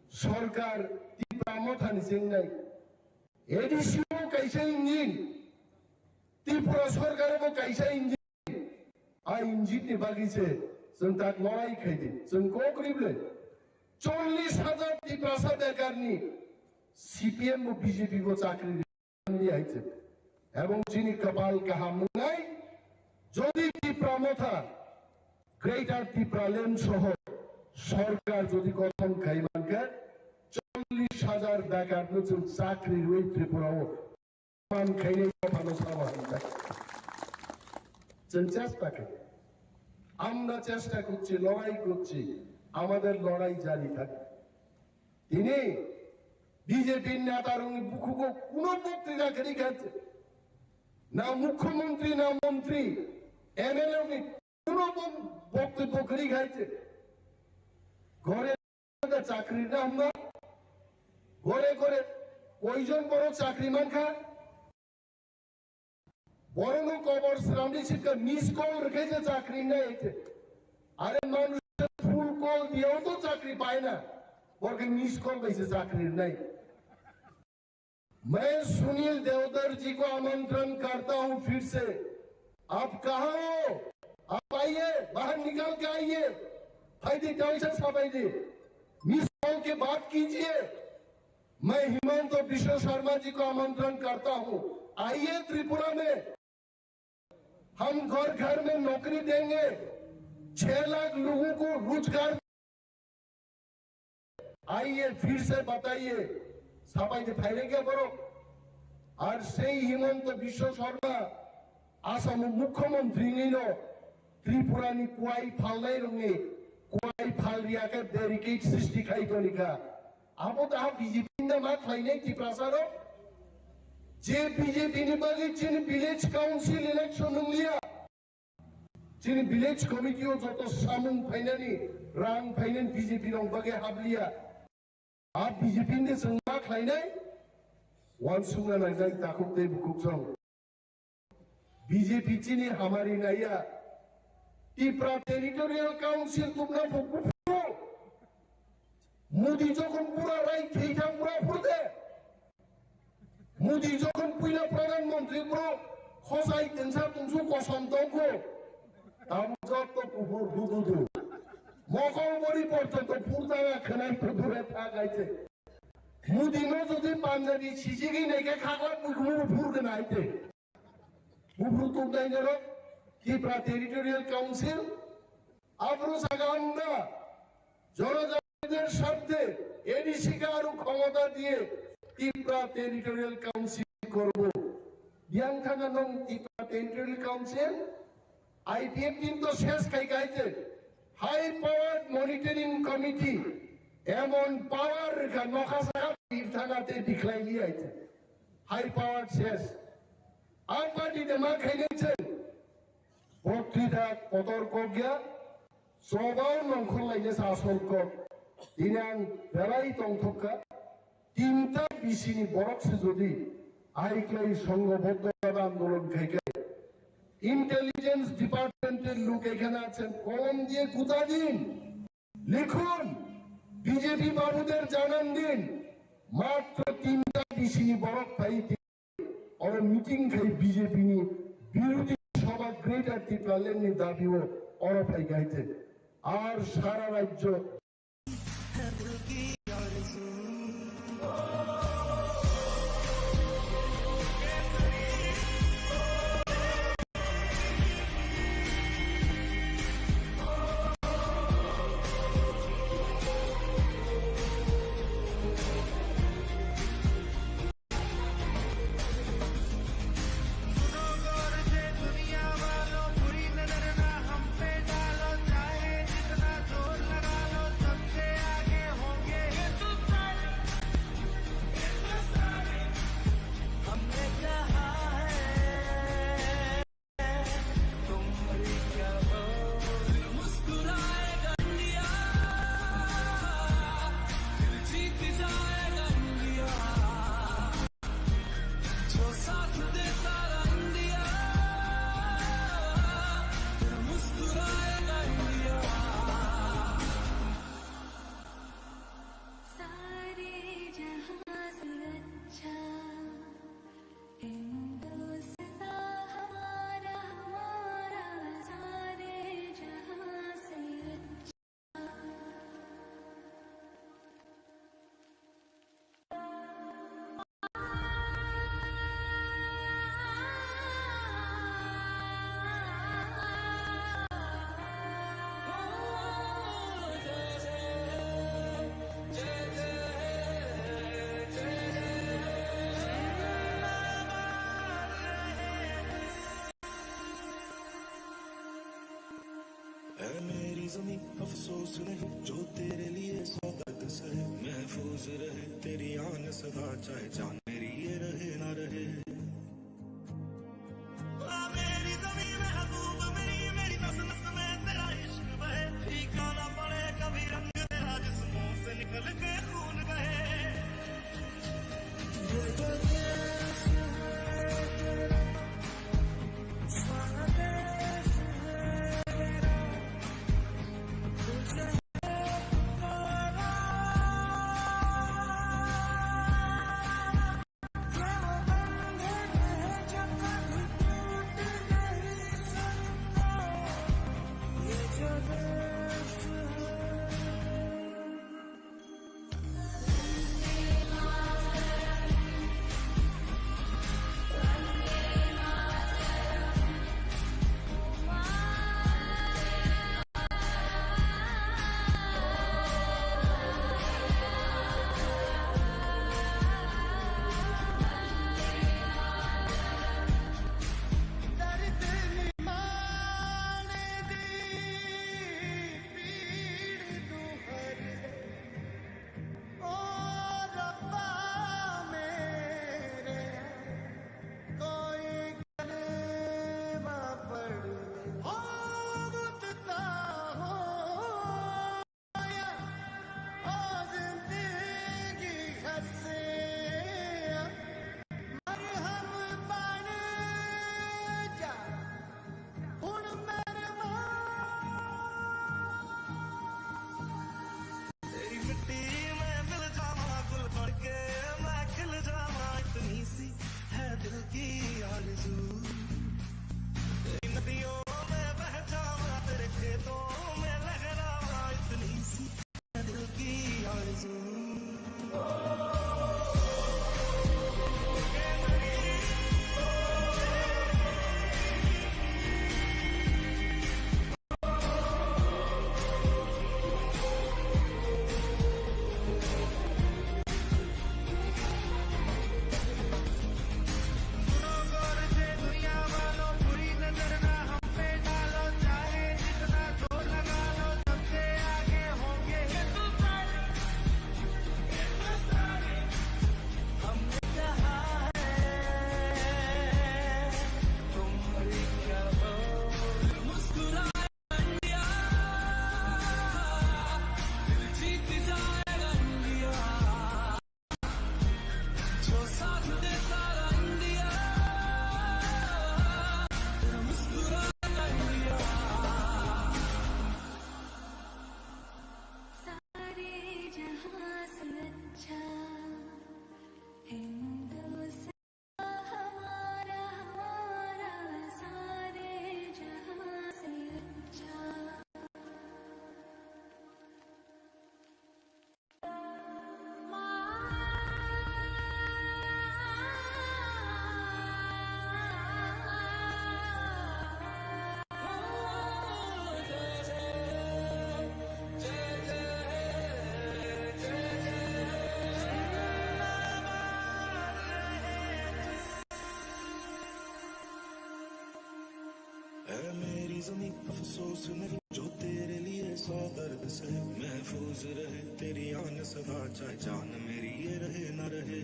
Sorkar, Tipramotan Singai. Edishu Kaisa engine, Tipra Sorkarabo Kaisa engine. I engine Bagise, Santak Morai Kedi, Sanko Krible. 40,000 Tiprasa বেকারনি CPM ও BJP কো চাকরি নিয়ে আইছে এবং যিনি কপাল কাহাম নাই যদি টিপ্রামথা গ্রেটার টিপ্রালেন সহ সরকার যদি গঠন খাইবানকে 40,000 বেকার নতুন চাকরি ওই ত্রিপুরাও মান খাইলে ভালো সমাধান থাকে চেষ্টা করে আমরা চেষ্টা করছি লড়াই করছি আমাদের লড়াই জারি থাকে তিনি বিজেপির নেতার উনি বুকুকো কোন বক্তৃতা করি খাচ্ছে না মুখ্যমন্ত্রী না মন্ত্রী এমএলএ উনি কোন বক্তব্য করি খাইছে ঘরে চাকরি না আমরা ঘরে ঘরে কয়জন বড় চাকরিমান খায় বরং কবর শ্রামী শিক্ষা মিস কল রেখেছে চাকরি নেই আরে মানুষ फुल कॉल दिया तो चाकरी पाए ना और के मिस कॉल कैसे चाकरी नहीं मैं सुनील देवधर जी को आमंत्रण करता हूं फिर से आप कहां हो आप आइए बाहर निकल के आइए फायदे कैसे साबाइए मिस कॉल के बात कीजिए मैं हिमंत विश्व शर्मा जी को आमंत्रण करता हूं आइए त्रिपुरा में हम घर घर में नौकरी देंगे 6 लाख लोगों को रोजगार आइए फिर से बताइए सबाई जे फाइले क्या करो और সেই হিমন্ত বিশ্ব শর্মা আসাম মুখ্যমন্ত্রী নিল ত্রিপুরানি কুয়াই ফাললাই রঙে কুয়াই ফালরিয়াকে ব্যারিকেড সৃষ্টি খাইতনিকা আবো তা বিজেপি না মা খাইনে ত্রিপ্রাসারো যে বিজেপি নিবালি চিন ভিলেজ কাউন্সিল ইলেকশন লিয়া যিনি ভিলেজ কমিটিও যত সামুং ফাইনানি রাং ফাইনান বিজেপি রং বাগে হাবলিয়া আর বিজেপি নে সংবা খাইনাই ওয়ান সুংনা নাইজাই তাকুতে বুকুকসং বিজেপি চিনি হামারি নাইয়া ত্রিপুরা টেরিটোরিয়াল কাউন্সিল তোমরা বুকু মোদি যখন পুরা রাই থেইটা পুরা ফুরদে মোদি যখন পুইলা প্রধানমন্ত্রী পুরো খসাই তেনসা তুমসু কসম দংকো যত পুকুর দুদু মকলবরি পর্যন্ত ফুরদাঙ্গা খেলাই পুকুরে থাকাইছে মুদিনো যদি পাঞ্জাবি সিজিগি নেকে খাগলা পুকুর ফুরদে নাইতে পুকুর তো দাইনের ত্রিপুরা টেরিটোরিয়াল কাউন্সিল আবরু সাগান্না জনজাতিদের স্বার্থে এডিসিকে আরো ক্ষমতা দিয়ে ত্রিপুরা টেরিটোরিয়াল কাউন্সিল করব ইয়াং থাকা নং ত্রিপুরা টেরিটোরিয়াল কাউন্সিল IPF কিন্তু শেষ খাই গাইছে হাই পাওয়ার মনিটরিং কমিটি এমন পাওয়ার নখাসা থাকাতে দিখলাই আইছে হাই পাওয়ার শেষ আর পার্টিতে মা খাই গেছেন বক্তৃতা কতর্ক গিয়া সবাও নংখল লাইনে শাসন কর দিনাং বেলাই তংথকা তিনটা বিসিনি বরকসে যদি আইক্লাই সংঘবদ্ধভাবে আন্দোলন খাইকে ইন্টেলিজেন্স ডিপার্টমেন্টের লোক এখানে আছেন কলম দিয়ে কুতা দিন লিখুন বিজেপি বাবুদের জানান দিন মাত্র 3টা বিসিনি বরফ পাই और मीटिंग खाई बीजेपी नी विरोधी सभा ग्रेटर ত্রিপুরালেন নি দাবিও और पाई गाइते और सारा राज्य जमीं अफसोस नहीं जो तेरे लिए सौ दर्द सहे महफूज रहे तेरी आन सदा चाहे जान मेरी ये रहे ना रहे मेरी जमीन महबूब मेरी नस नस में तेरा इश्क बहे फीका ना पड़े कभी रंग तेरा जिस्मों से निकल के खून बहे मेरी जमीं अफसोस नहीं जो तेरे लिए सौ दर्द सहे महफूज रहे तेरी आन सदा चाहे जान मेरी ये रहे ना रहे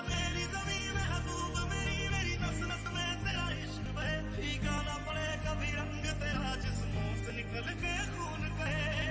मेरी जमीन महबूब मेरी नस नस में तेरा इश्क बहे फीका ना पड़े कभी रंग तेरा जिस्मों से निकल के खून बहे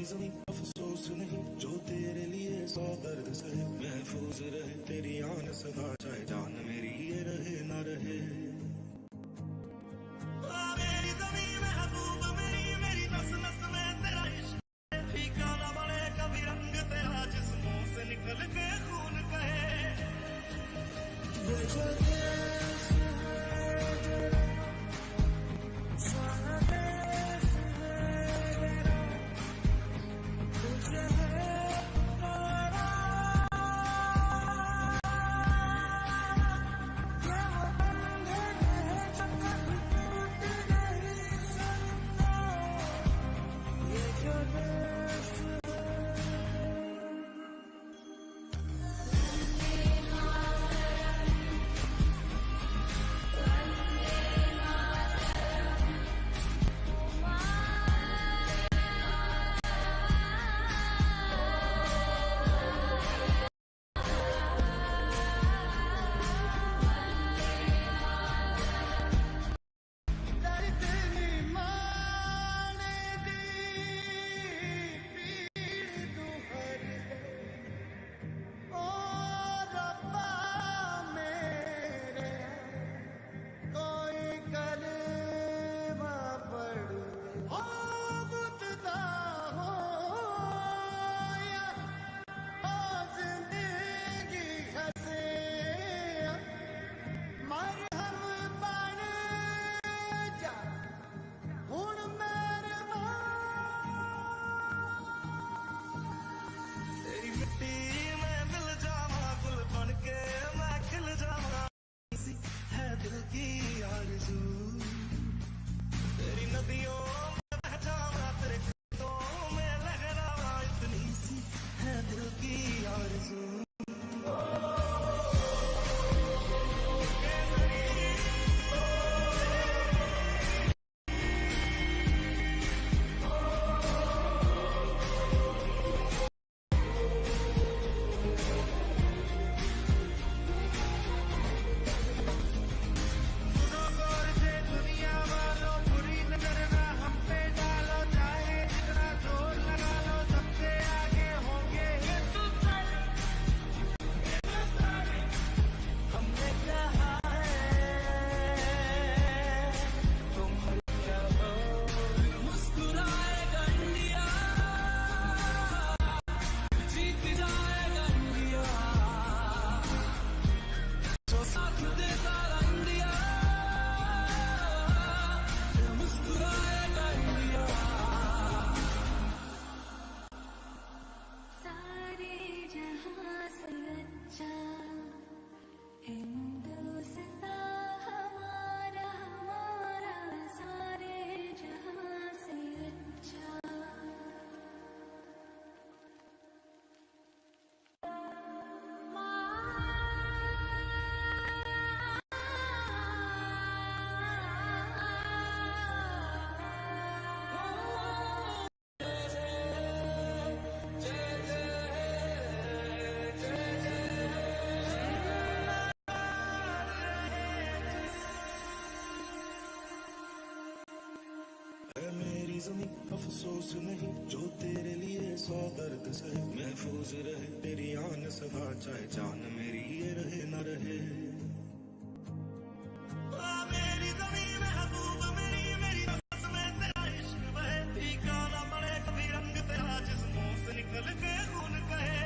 जमीं अफसोस नहीं जो तेरे लिए सौ दर्द सहे महफूज रहे तेरी आन सदा चाहे जान मेरी ये रहे ना रहे मेरी जमीं महबूब मेरी नस नस में तेरा इश्क फीका ना बने कभी रंग तेरा जिस्मों से निकल के खून कहे जमीं अफसोस नहीं जो तेरे लिए सौ दर्द सहे महफूज रहे तेरी आन सदा चाहे जान मेरी ये रहे ना रहे मेरी जमीं महबूब मेरी नस में तेरा इश्क बहे फीका ना पड़े कभी रंग तेरा जिस्मों से निकल के खून कहे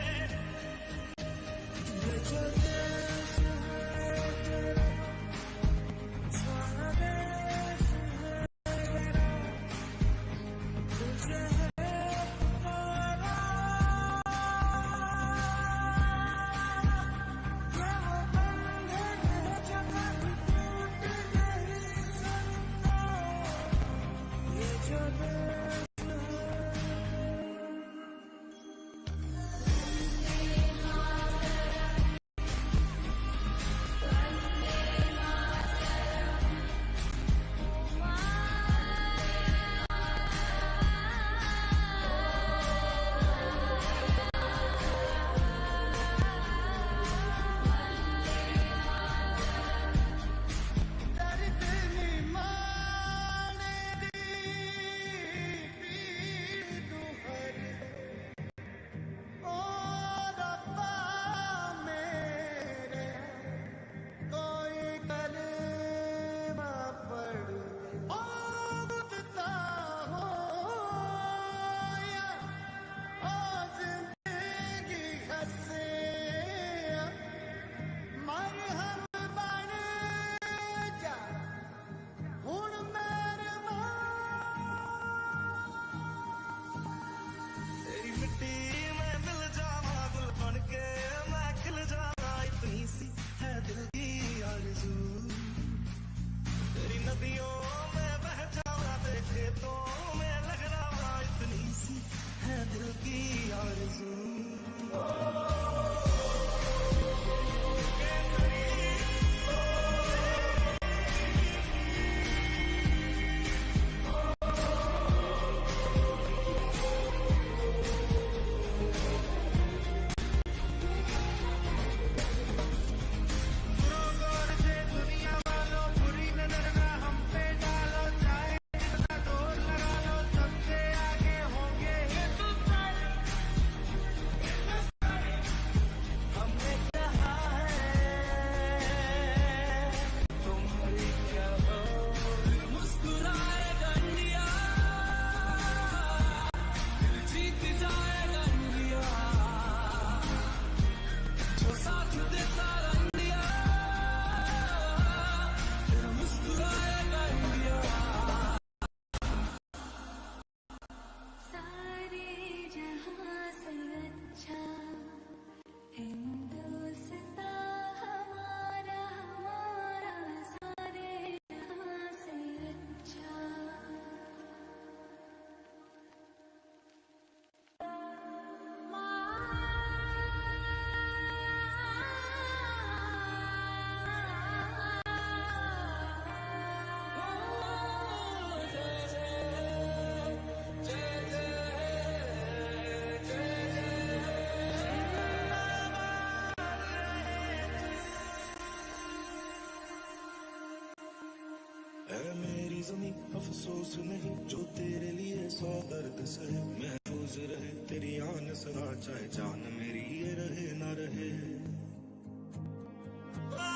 जमी अफसोस नहीं जो तेरे लिए सौ दर्द सहे महफूज रहे तेरी आन सदा चाहे जान मेरी ये रहे ना रहे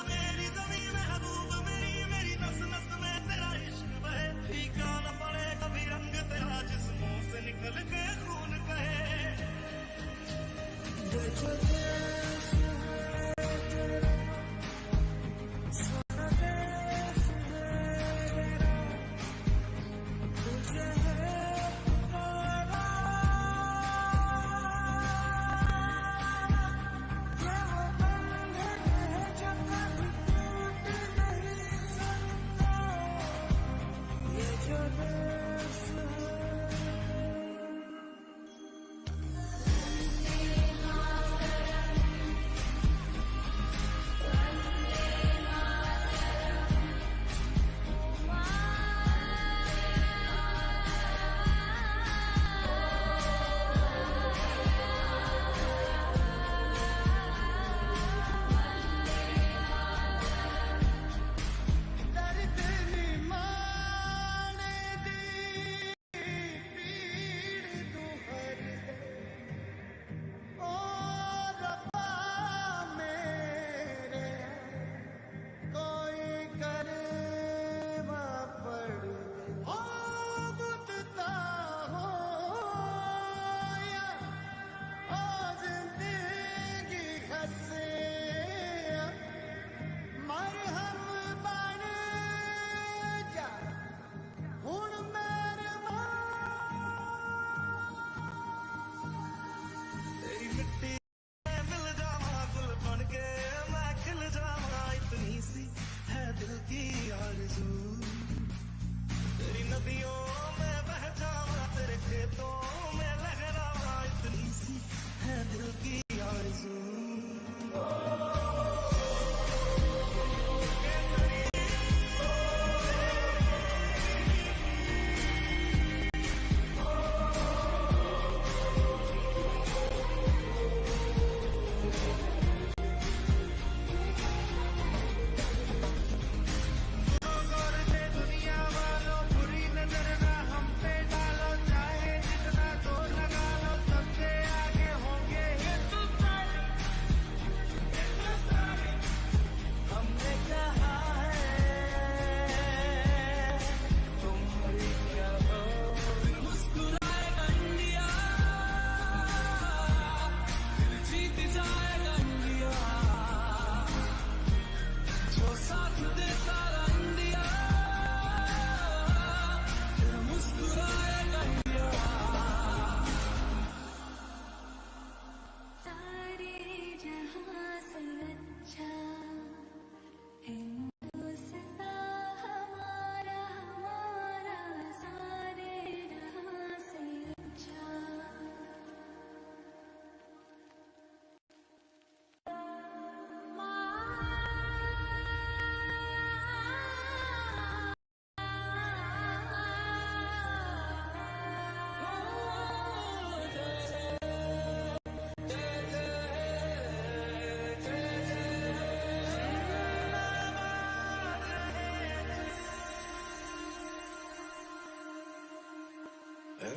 मेरी जमी महबूब मेरी मेरी नस नस में तेरा इश्क बहे फीका न पड़े कभी रंग तेरा जिस्मों से निकल के खून कहे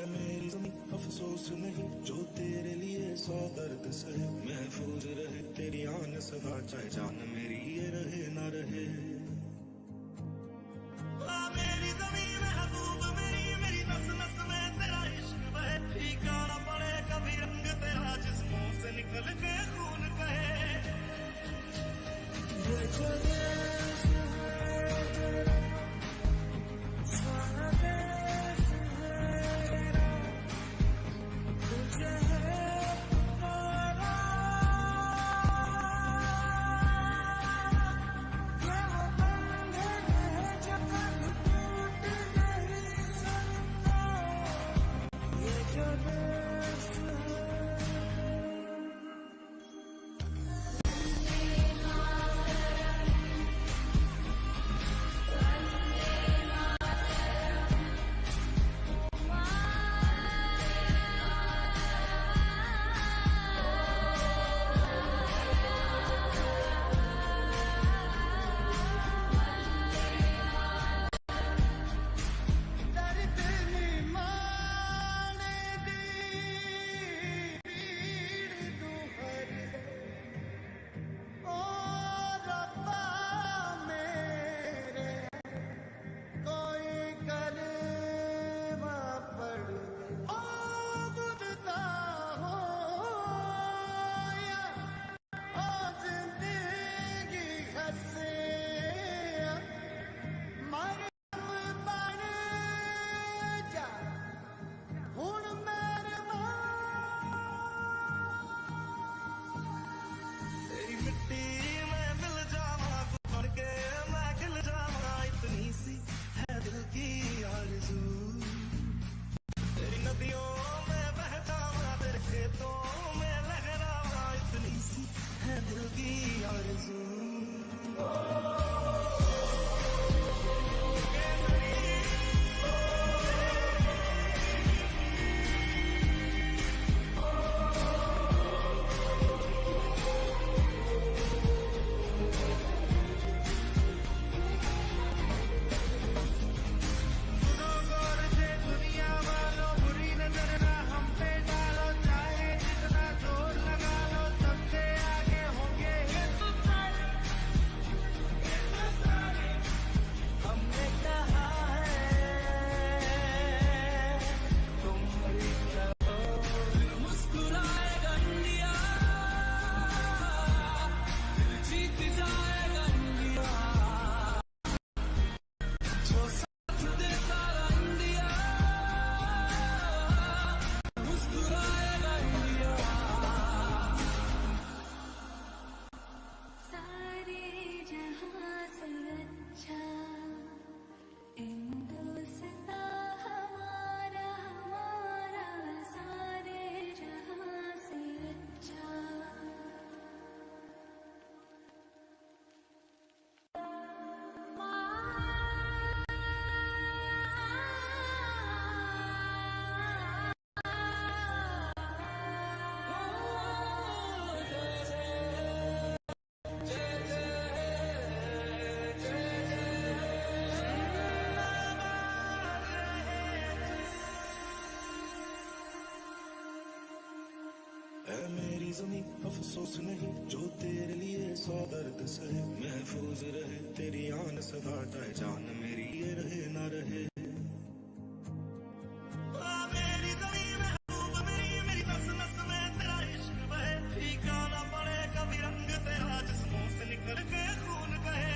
मेरी जमी अफसोस नहीं जो तेरे लिए सौ दर्द सहे महफूज रहे तेरी आन सदा चाहे जान मेरी ये रहे ना रहे मेरी जमी महबूब मेरी मेरी नस नस में तेरा इश्क बहे फीका न पड़े कभी रंग तेरा जिस्मों से निकल के खून कहे ज़मीं अफसोस नहीं जो तेरे लिए सौ दर्द सहे महफूज रहे तेरी आन सदा चाहे जान मेरी ये रहे ना रहे मेरी ज़मीं महबूब मेरी नस नस में तेरा इश्क बहे फीका ना पड़े कभी रंग तेरा जिस्मों से निकल के खून बहे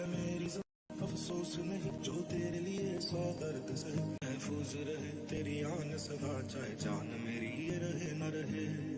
मेरी ज़मीं अफसोस नहीं जो तेरे लिए सौ दर्द सहे महफूज रहे तेरी आन सदा चाहे जान मेरी ये रहे न रहे